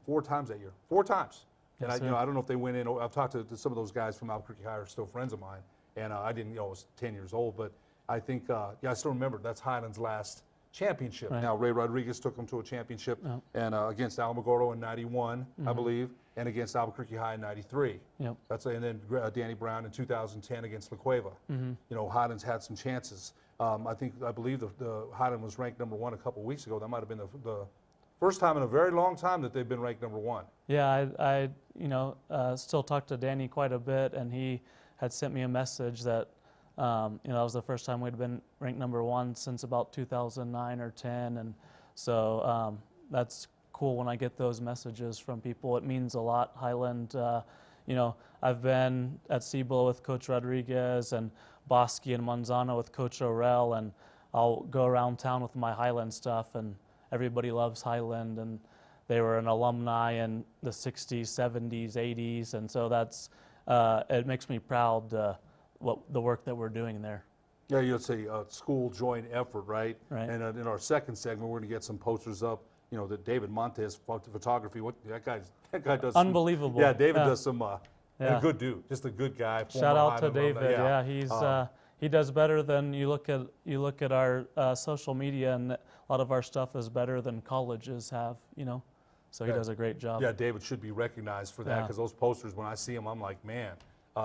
4 times that year. 4 times. And Yes, I don't know if they went in. I've talked to some of those guys from Albuquerque High are still friends of mine. And I didn't, I was 10 years old. But I think, I still remember that's Highland's last championship. Right. Now, Ray Rodriguez took them to a championship and against Alamogordo in '91, I believe, and against Albuquerque High in '93. Yep. And then Danny Brown in 2010 against La Cueva. Highland's had some chances. I believe the Highland was ranked #1 a couple weeks ago. That might have been the first time in a very long time that they've been ranked #1. Yeah, I still talk to Danny quite a bit, and he had sent me a message that that was the first time we'd been ranked #1 since about 2009 or 10, and So that's cool when I get those messages from people. It means a lot. Highland, you know, I've been at Cibola with Coach Rodriguez and Bosque and Manzano with Coach Orell, and I'll go around town with my Highland stuff, and everybody loves Highland, and they were an alumni in the 60s, 70s, 80s, and so that's, it makes me proud the work that we're doing there. Yeah, you'll say school joint effort, right? Right. And in our second segment, we're going to get some posters up. You know, that David Montes photography. That guy does unbelievable. David does some. Yeah. A good dude, just a good guy. Shout out to Highland David. alumni. Yeah, he's he does better than you look at our social media, and a lot of our stuff is better than colleges have. You know, so he does a great job. Yeah, David should be recognized for that, because those posters, when I see them, I'm like, man,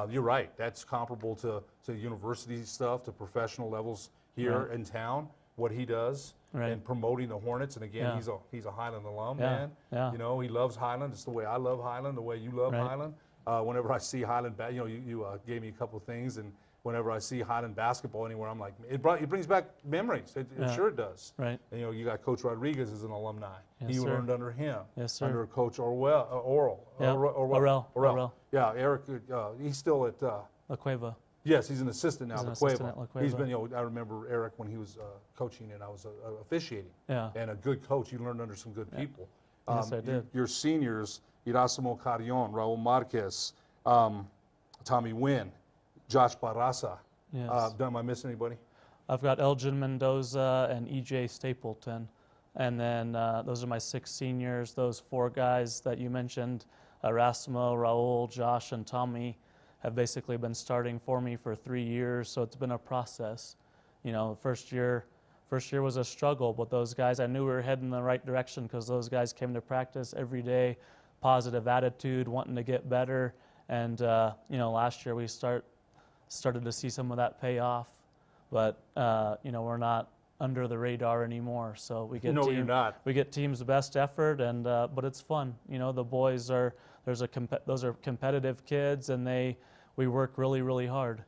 you're right. That's comparable to university stuff, to professional levels here in town. What he does. Right. And promoting the Hornets, and again, he's a Highland alum, man. Yeah. You know, he loves Highland. It's the way I love Highland, the way you love Highland. Whenever I see Highland, you know, you gave me a couple of things, and whenever I see Highland basketball anywhere, I'm like, it brings back memories. It sure it does. Right. And, you know, you got Coach Rodriguez as an alumni. Yes, He sir. learned under him. Yes, sir. Under Coach Orell. Yeah. Orell. Yeah, Eric. He's still at La Cueva. Yes, he's an assistant now He's at an La Cueva. assistant at La Cueva. He's been, you know, I remember Eric when he was coaching and I was officiating. Yeah. And a good coach. You learned under some good people. Yes, I did. Your seniors, Erasmo Carrion, Raul Marquez, Tommy Wynn, Josh Barraza. Yes. Am I missing anybody? I've got Elgin Mendoza and EJ Stapleton. And then those are my 6 seniors. Those 4 guys that you mentioned, Erasmo, Raul, Josh, and Tommy, have basically been starting for me for 3 years. So it's been a process. You know, first year was a struggle, but those guys, I knew we were heading in the right direction because those guys came to practice every day, positive attitude, wanting to get better. And, you know, last year we started to see some of that pay off. But, you know, we're not under the radar anymore. So we get you're not. We get team's best effort, and but it's fun. You know, the boys are those are competitive kids, and we work really, really hard.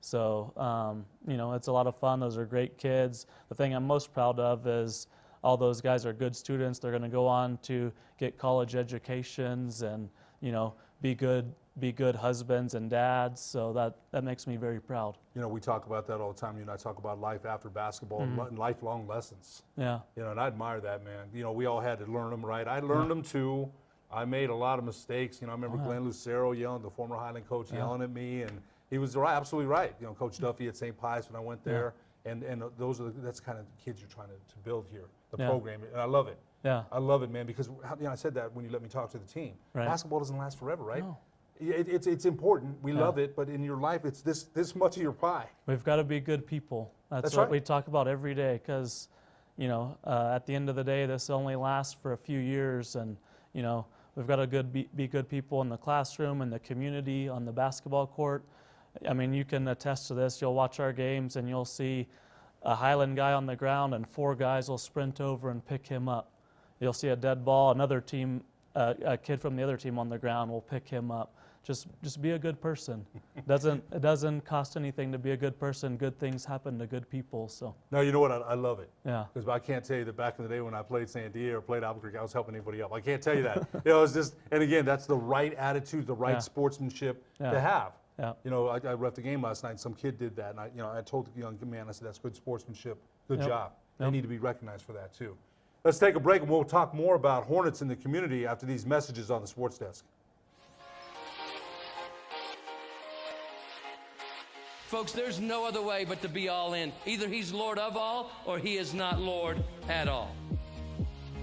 So you know, it's a lot of fun. Those are great kids. The thing I'm most proud of is all those guys are good students. They're going to go on to get college educations and, you know, be good husbands and dads. So that makes me very proud. You know, we talk about that all the time. You and I talk about life after basketball and lifelong lessons. Yeah. You know, and I admire that, man. You know, we all had to learn them, right? I learned them too. I made a lot of mistakes. You know, I remember Glenn Lucero yelling, the former Highland coach, yelling at me, and he was right, absolutely right. You know, Coach Duffy at St. Pius when I went there, and that's kind of the kids you're trying to build here, the program, and I love it. Yeah. I love it, man, because you know, I said that when you let me talk to the team. Right. Basketball doesn't last forever, right? No. It's important. We love it, but in your life, it's this much of your pie. We've got to be good people. That's what we talk about every day, because, you know, at the end of the day, this only lasts for a few years, and, you know, we've got to be good people in the classroom, in the community, on the basketball court. I mean, you can attest to this. You'll watch our games, and you'll see a Highland guy on the ground, and 4 guys will sprint over and pick him up. You'll see a dead ball, another team, a kid from the other team on the ground will pick him up. Just be a good person. It doesn't cost anything to be a good person. Good things happen to good people. So. No, you know what? I love it. Yeah. Because I can't tell you that back in the day when I played Sandia or played Albuquerque, I was helping anybody up. I can't tell you that. You know, it's just, and again, that's the right attitude, the right sportsmanship to have. Yeah. You know, I ref the game last night, and some kid did that, and I told the young man, I said, that's good sportsmanship. Good job. They need to be recognized for that too. Let's take a break, and we'll talk more about Hornets in the community after these messages on the Sports Desk. Folks, there's no other way but to be all in. Either he's Lord of all, or he is not Lord at all.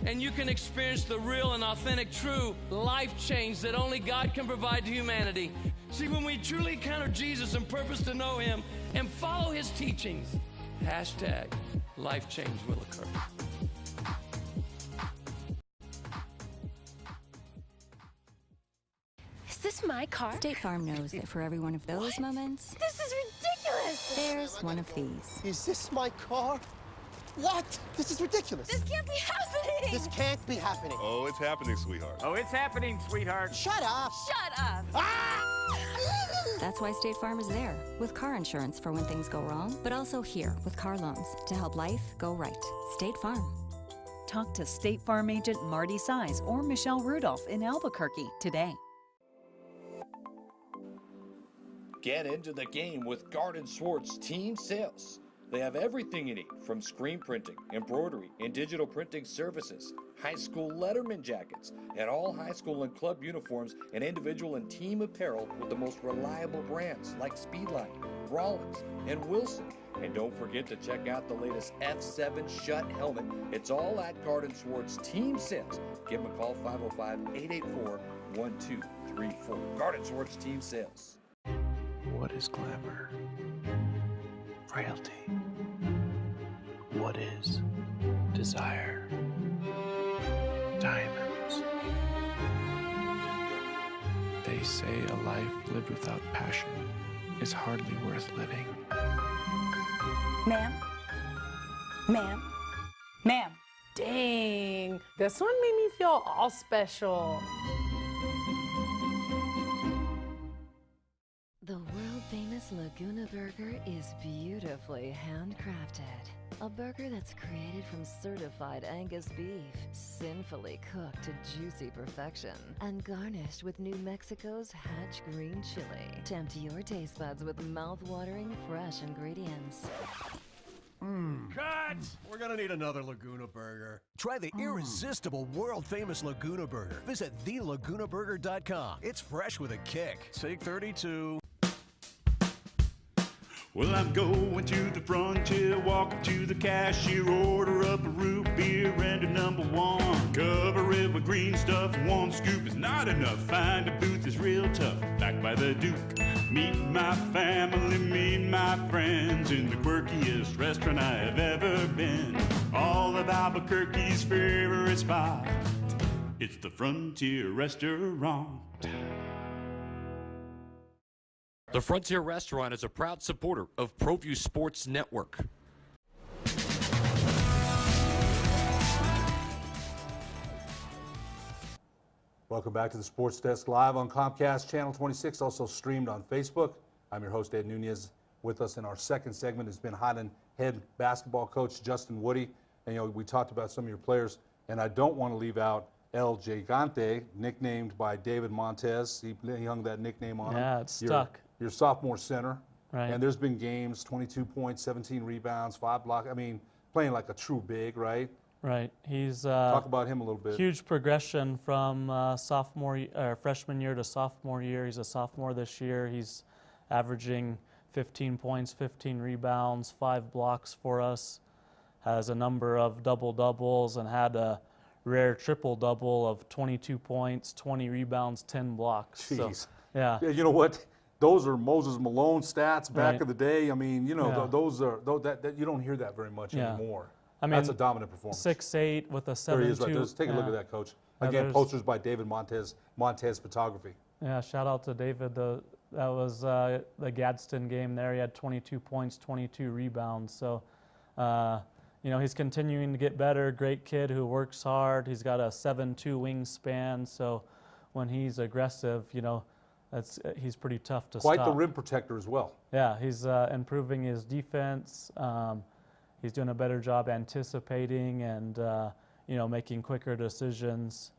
And you can experience the real and authentic, true life change that only God can provide to humanity. See, when we truly encounter Jesus and purpose to know him and follow his teachings, #life change will occur. Is this my car? State Farm knows that for every one of those moments, This is ridiculous! there's one of these. Is this my car? What? This is ridiculous. This can't be happening! This can't be happening. Oh, it's happening, sweetheart. Oh, it's happening, sweetheart. Shut up. Shut up! That's why State Farm is there, with car insurance for when things go wrong, but also here with car loans to help life go right. State Farm. Talk to State Farm agent Marty Size or Michelle Rudolph in Albuquerque today. Get into the game with Garden Swartz Team Sales. They have everything you need, from screen printing, embroidery, and digital printing services, high school letterman jackets, and all high school and club uniforms and individual and team apparel with the most reliable brands like Speedline, Rollins, and Wilson. And don't forget to check out the latest F7 Shut helmet. It's all at Garden Swartz Team Sales. Give them a call, 505-884-1234. Garden Swartz Team Sales. What is glamour? Frailty. What is desire? Diamonds. They say a life lived without passion is hardly worth living. Ma'am? Ma'am? Ma'am? Dang, this one made me feel all special. The world-famous Laguna Burger is beautifully handcrafted. A burger that's created from certified Angus beef, sinfully cooked to juicy perfection, and garnished with New Mexico's Hatch green chili. Tempt your taste buds with mouth-watering fresh ingredients. Cut! We're gonna need another Laguna Burger. Try the irresistible world-famous Laguna Burger. Visit thelagunaburger.com. It's fresh with a kick. Take 32. Well, I'm going to the frontier, walk up to the cashier, order up a root beer and a number one. Cover it with green stuff, one scoop is not enough. Find a booth that's real tough, backed by the Duke. Meet my family, meet my friends in the quirkiest restaurant I have ever been. All of Albuquerque's favorite spot, it's the Frontier Restaurant. The Frontier Restaurant is a proud supporter of ProView Sports Network. Welcome back to the Sports Desk live on Comcast Channel 26, also streamed on Facebook. I'm your host, Ed Nunez. With us in our second segment has been Highland head basketball coach Justin Woody. And we talked about some of your players, and I don't want to leave out El Gigante, nicknamed by David Montez. He hung that nickname on him. Yeah, it's stuck. Your sophomore center. Right. And there's been games, 22 points, 17 rebounds, 5 blocks. I mean, playing like a true big, right? Right. He's talk about him a little bit. Huge progression from freshman year to sophomore year. He's a sophomore this year. He's averaging 15 points, 15 rebounds, 5 blocks for us. Has a number of double-doubles and had a rare triple-double of 22 points, 20 rebounds, 10 blocks. Jeez. So, yeah. You know what? Those are Moses Malone stats back Right. in the day. I mean, Yeah. those are that you don't hear that very much Yeah. anymore. I mean, that's a dominant performance. 6'8" with a There 7'2". he is right there. Take a look at that, Coach. Again, posters by David Montez Photography. Yeah, shout out to David. That was the Gadsden game there. He had 22 points, 22 rebounds. So, he's continuing to get better. Great kid who works hard. He's got a 7'2" wingspan. So when he's aggressive, he's pretty tough to stop. Quite the rim protector as well. Yeah, he's improving his defense. He's doing a better job anticipating and, making quicker decisions.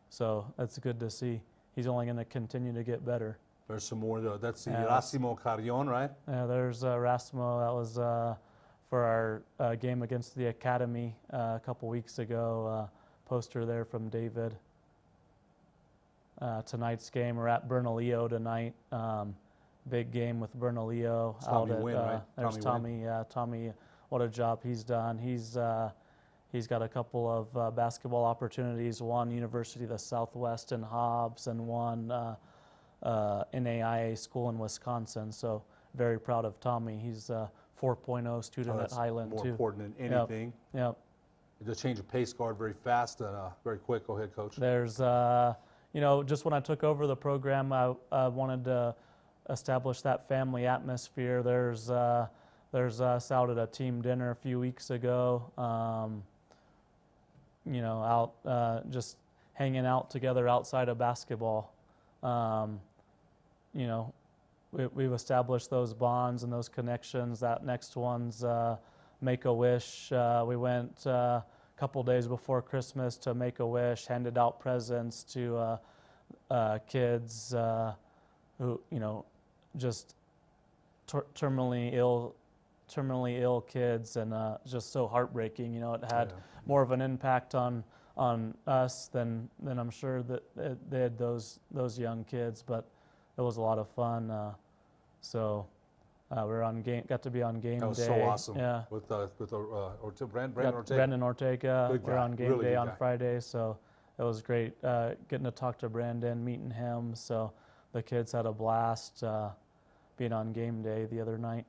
So that's good to see. He's only going to continue to get better. There's some more, though. That's the Erasmo Carrion, right? Yeah, there's Erasmo. That was for our game against the Academy a couple weeks ago. Poster there from David. Tonight's game, we're at Bernalillo tonight. Big game with Bernalillo. Tommy Wynn, right? There's Tommy. Yeah, Tommy. What a job he's done. He's got a couple of basketball opportunities. One University of the Southwest in Hobbs, and one NAIA school in Wisconsin. So very proud of Tommy. He's a 4.0 student at Highland more too. important than anything. Yep. The change of pace guard very fast and very quick. Go ahead, Coach. There's, just when I took over the program, I wanted to establish that family atmosphere. There's us out at a team dinner a few weeks ago. Out just hanging out together outside of basketball. We've established those bonds and those connections. That next one's Make-A-Wish. We went a couple days before Christmas to Make-A-Wish, handed out presents to kids who, just terminally ill kids, and just so heartbreaking. It had more of an impact on us than I'm sure that they had those young kids, but it was a lot of fun. Got to be on game day. That was so awesome. Yeah. With Brandon Ortega. Brandon Ortega. We're on game really day good on guy. Friday, so it was great getting to talk to Brandon, meeting him. So the kids had a blast being on game day the other night.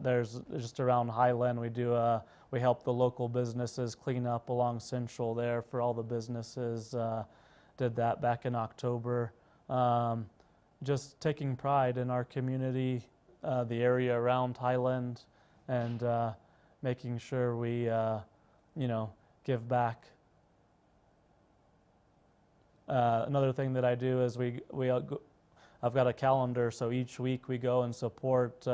There's just around Highland, we help the local businesses clean up along Central there for all the businesses. Did that back in October. Just taking pride in our community, the area around Highland, and making sure we, give back. Another thing that I do is I've got a calendar, so each week we go and support.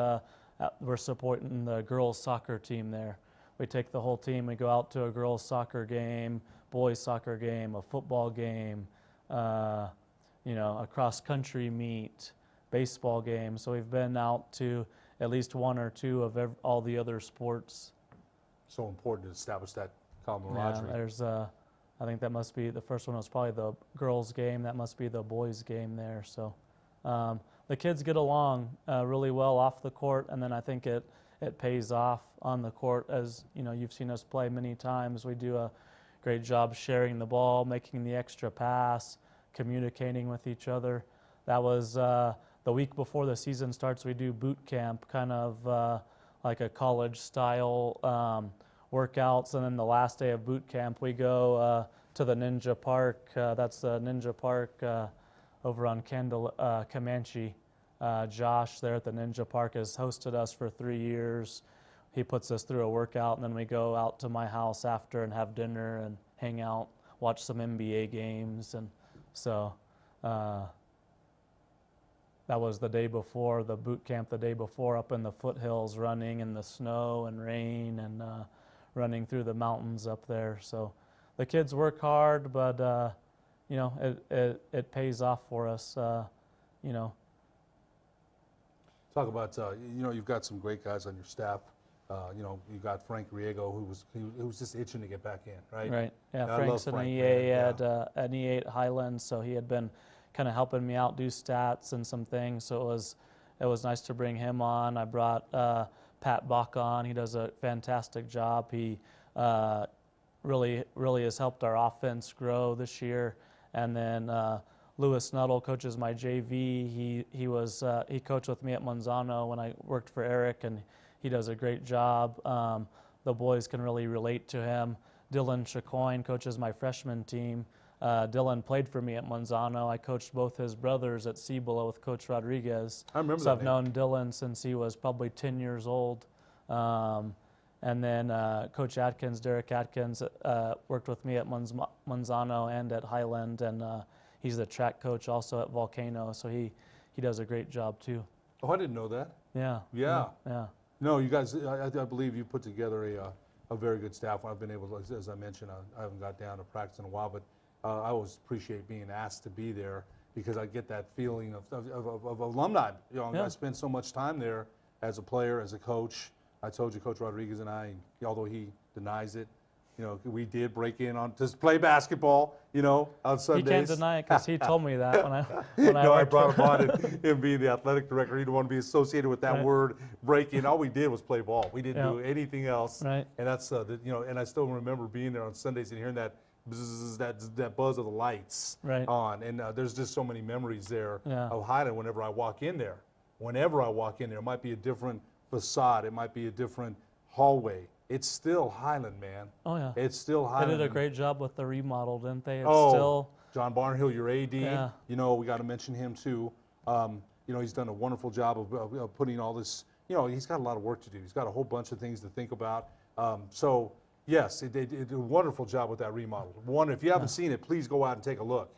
We're supporting the girls' soccer team there. We take the whole team. We go out to a girls' soccer game, boys' soccer game, a football game, a cross-country meet, baseball game. So we've been out to at least one or two of all the other sports. So important to establish that camaraderie. Yeah, there's I think that must be, the first one was probably the girls' game. That must be the boys' game there. So the kids get along really well off the court, and then I think it pays off on the court. As you've seen us play many times. We do a great job sharing the ball, making the extra pass, communicating with each other. That was the week before the season starts. We do boot camp, kind of like a college style workouts, and then the last day of boot camp we go to the Ninja Park. That's the Ninja Park over on Comanche. Josh there at the Ninja Park has hosted us for 3 years. He puts us through a workout, and then we go out to my house after and have dinner and hang out, watch some NBA games. And so that was the day before, the boot camp the day before, up in the foothills, running in the snow and rain, and running through the mountains up there. So the kids work hard, but it pays off for us. Talk about you've got some great guys on your staff. You got Frank Riego, who was just itching to get back in, right? Right. Yeah, I Frank's love an Frank, EA man. at EA at Highland, so he had been kind of helping me out, do stats and some things. So it was nice to bring him on. I brought Pat Bach on. He does a fantastic job. He really has helped our offense grow this year. And then Lewis Nuttall coaches my JV. He coached with me at Monzano when I worked for Eric, and he does a great job. The boys can really relate to him. Dylan Chacoin coaches my freshman team. Dylan played for me at Monzano. I coached both his brothers at Cibola with Coach Rodriguez. I remember so that I've known Dylan since he was probably 10 years old. And then Coach Atkins, Derek Atkins, worked with me at Monzano and at Highland, and he's the track coach also at Volcano, so he does a great job too. Oh, I didn't know that. Yeah. Yeah. Yeah. No, you guys, I believe you put together a very good staff. I've been able to, as I mentioned, I haven't got down to practice in a while, but I always appreciate being asked to be there because I get that feeling of alumni. Yeah. I spent so much time there as a player, as a coach. I told you, Coach Rodriguez and I, although he denies it, we did break in on to play basketball, on Sundays. He can't deny it because he told me that when I brought him on, and him being the athletic director. He didn't want to be associated with that Right. word, break in. All we did was play ball. We didn't Yeah. do anything else. Right. And that's, and I still remember being there on Sundays and hearing that buzz, that buzz of the lights Right. on. And there's just so many memories there Yeah. of Highland whenever I walk in there. Whenever I walk in there, it might be a different facade. It might be a different hallway. It's still Highland, man. Oh yeah. It's still Highland. They did a great job with the remodel, didn't they? It's Oh, still John Barnhill, your AD. Yeah. We got to mention him too. He's done a wonderful job of putting all this. He's got a lot of work to do. He's got a whole bunch of things to think about. So yes, they did a wonderful job with that remodel. If you haven't seen it, please go out and take a look,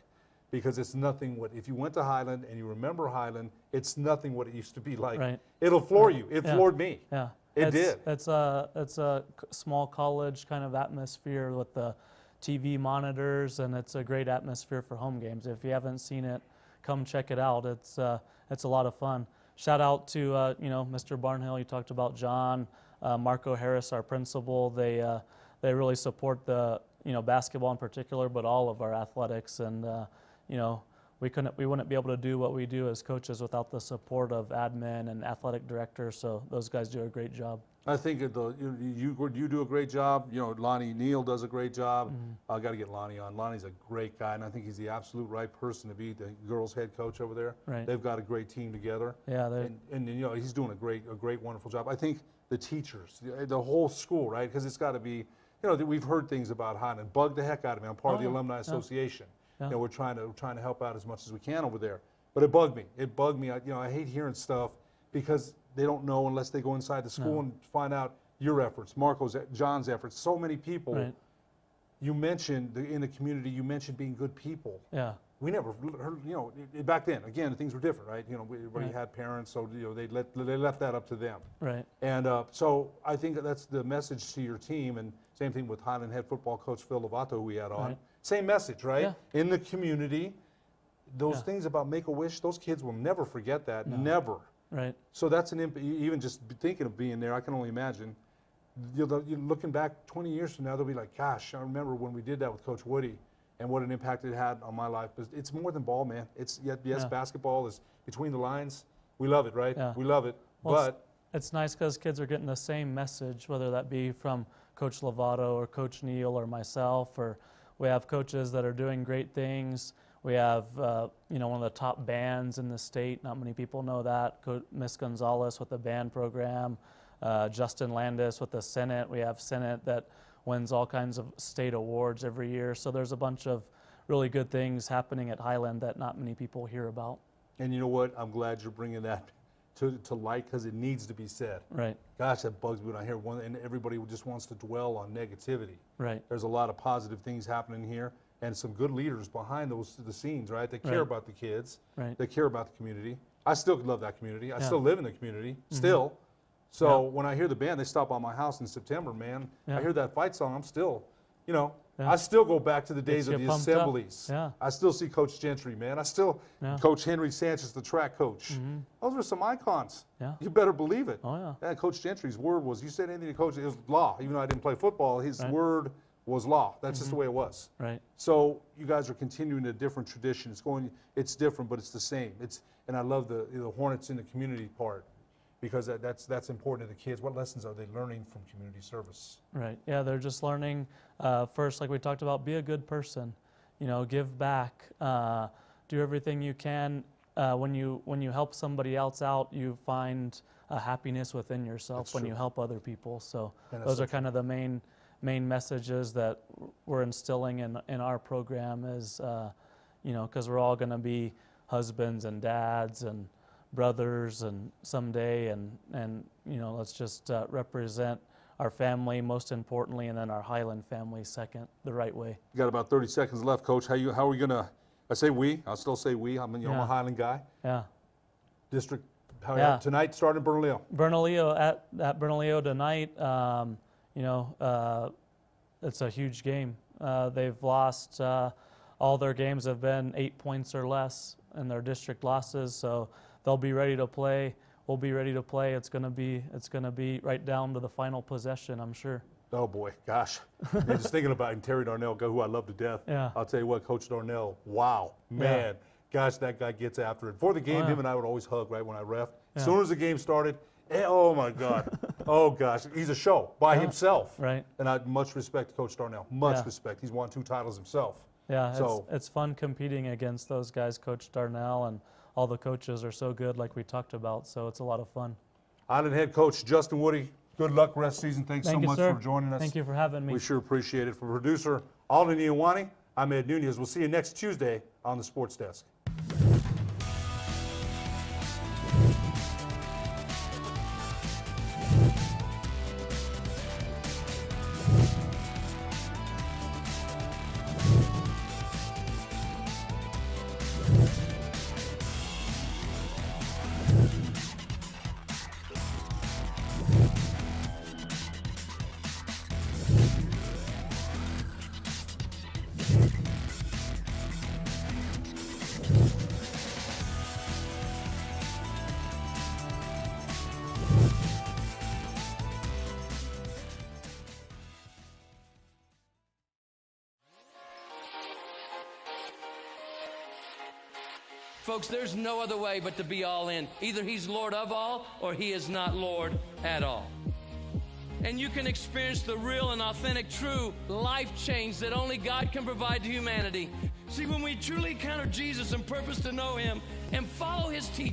because it's nothing what if you went to Highland and you remember Highland, it's nothing what it used to be like. Right. It'll floor you. It Yeah. floored me. Yeah. It's a small college kind of atmosphere with the TV monitors, and it's a great atmosphere for home games. If you haven't seen it, come check it out. It's a lot of fun. Shout out to Mr. Barnhill. You talked about John, Marco Harris, our principal. They really support the basketball in particular, but all of our athletics. And we wouldn't be able to do what we do as coaches without the support of admin and athletic directors. So those guys do a great job. I think you do a great job. Lonnie Neal does a great job. I got to get Lonnie on. Lonnie's a great guy, and I think he's the absolute right person to be the girls' head coach over there. Right. They've got a great team together. Yeah, and he's doing a great, wonderful job. I think the teachers, the whole school, right? Because it's got to be, we've heard things about Highland. Bug the heck out of me. I'm part of the Alumni Association. Yeah. We're trying to help out as much as we can over there. But it bugged me. I hate hearing stuff because they don't know unless they go inside the school and find out your efforts, John's efforts. So many people. Right. You mentioned in the community. You mentioned being good people. Yeah. We never heard. Back then, again, things were different, right? Everybody had parents, so they left that up to them. Right. And so I think that's the message to your team. And same thing with Highland head football coach Phil Lovato, who we had on. Right. Same message, right? Yeah. In the community, those things about Make-A-Wish, those kids will never forget that. No. Never. Right. So that's even just thinking of being there, I can only imagine. You're looking back 20 years from now, they'll be like, gosh, I remember when we did that with Coach Woody and what an impact it had on my life. But it's more than ball, man. Basketball is between the lines. We love it, right? Yeah. We love it. Well, but it's nice because kids are getting the same message, whether that be from Coach Lovato or Coach Neal or myself, or we have coaches that are doing great things. We have, one of the top bands in the state. Not many people know that. Miss Gonzalez with the band program, Justin Landis with the Senate. We have Senate that wins all kinds of state awards every year. So there's a bunch of really good things happening at Highland that not many people hear about. And you know what? I'm glad you're bringing that to light because it needs to be said. Right. Gosh, that bugs me when I hear and everybody just wants to dwell on negativity. Right. There's a lot of positive things happening here. And some good leaders behind the scenes, right? They care about the kids. Right. They care about the community. I still love that community. I still live in the community, still. So when I hear the band, they stop by my house in September, man. I hear that fight song, I'm still, I still go back to the days of the assemblies. Yeah. I still see Coach Gentry, man. I still, Coach Henry Sanchez, the track coach. Those are some icons. Yeah. You better believe it. Oh, yeah. And Coach Gentry's word was, you said anything to Coach, it was law. Even though I didn't play football, his word was law. That's just the way it was. Right. So you guys are continuing a different tradition. It's different, but it's the same. And I love the Hornets in the community part because that's important to the kids. What lessons are they learning from community service? Right. Yeah, they're just learning first, like we talked about, be a good person. Give back. Do everything you can. When you help somebody else out, you find a happiness within yourself when you help other people. So those are kind of the main messages that we're instilling in our program is, because we're all going to be husbands and dads and brothers and someday, and let's just represent our family most importantly, and then our Highland family second, the right way. You got about 30 seconds left, Coach. How are we going to, I say we, I'll still say we. I'm a Highland guy. Yeah. District, tonight starting Bernalillo. Bernalillo at Bernalillo tonight. It's a huge game. They've lost, all their games have been 8 points or less in their district losses, so they'll be ready to play. We'll be ready to play. It's gonna be right down to the final possession, I'm sure. Oh boy, gosh. I'm just thinking about Terry Darnell, who I love to death. Yeah. I'll tell you what, Coach Darnell, wow, man. Gosh, that guy gets after it. Before the game, him and I would always hug right when I ref. As soon as the game started, oh my God. Oh gosh, he's a show by himself. Right. And I much respect to Coach Darnell. Much respect. He's won 2 titles himself. Yeah, it's fun competing against those guys. Coach Darnell and all the coaches are so good, like we talked about, so it's a lot of fun. Island head coach Justin Woody, good luck rest season. Thanks so much for joining us. Thank you for having me. We sure appreciate it. For producer Alden Iowani, I'm Ed Nunez. We'll see you next Tuesday on the Sports Desk. Folks, there's no other way but to be all in. Either he's Lord of all or he is not Lord at all. And you can experience the real and authentic, true life change that only God can provide to humanity. See, when we truly encounter Jesus and purpose to know him and follow his teachings,